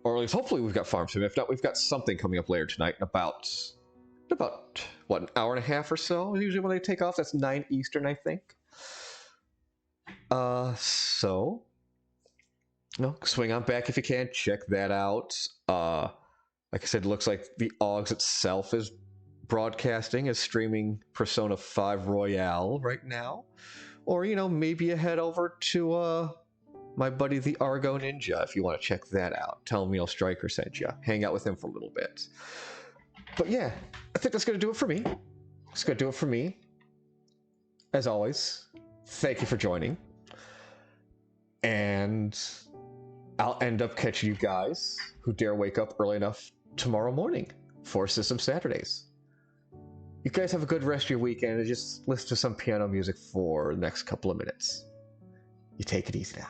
or at least hopefully we've got Farm Sim. If not, we've got something coming up later tonight in about what, an hour and a half or so. Usually when they take off, that's 9 Eastern, I think. So, swing on back if you can. Check that out. Like I said, it looks like the Augs itself is broadcasting, is streaming Persona 5 Royale right now. Or, maybe you head over to my buddy the Argo Ninja if you want to check that out. Tell him Striker sent you. Hang out with him for a little bit. But yeah, I think that's going to do it for me. It's going to do it for me. As always, thank you for joining. And I'll end up catching you guys who dare wake up early enough tomorrow morning for System Saturdays. You guys have a good rest of your weekend and just listen to some piano music for the next couple of minutes. You take it easy now.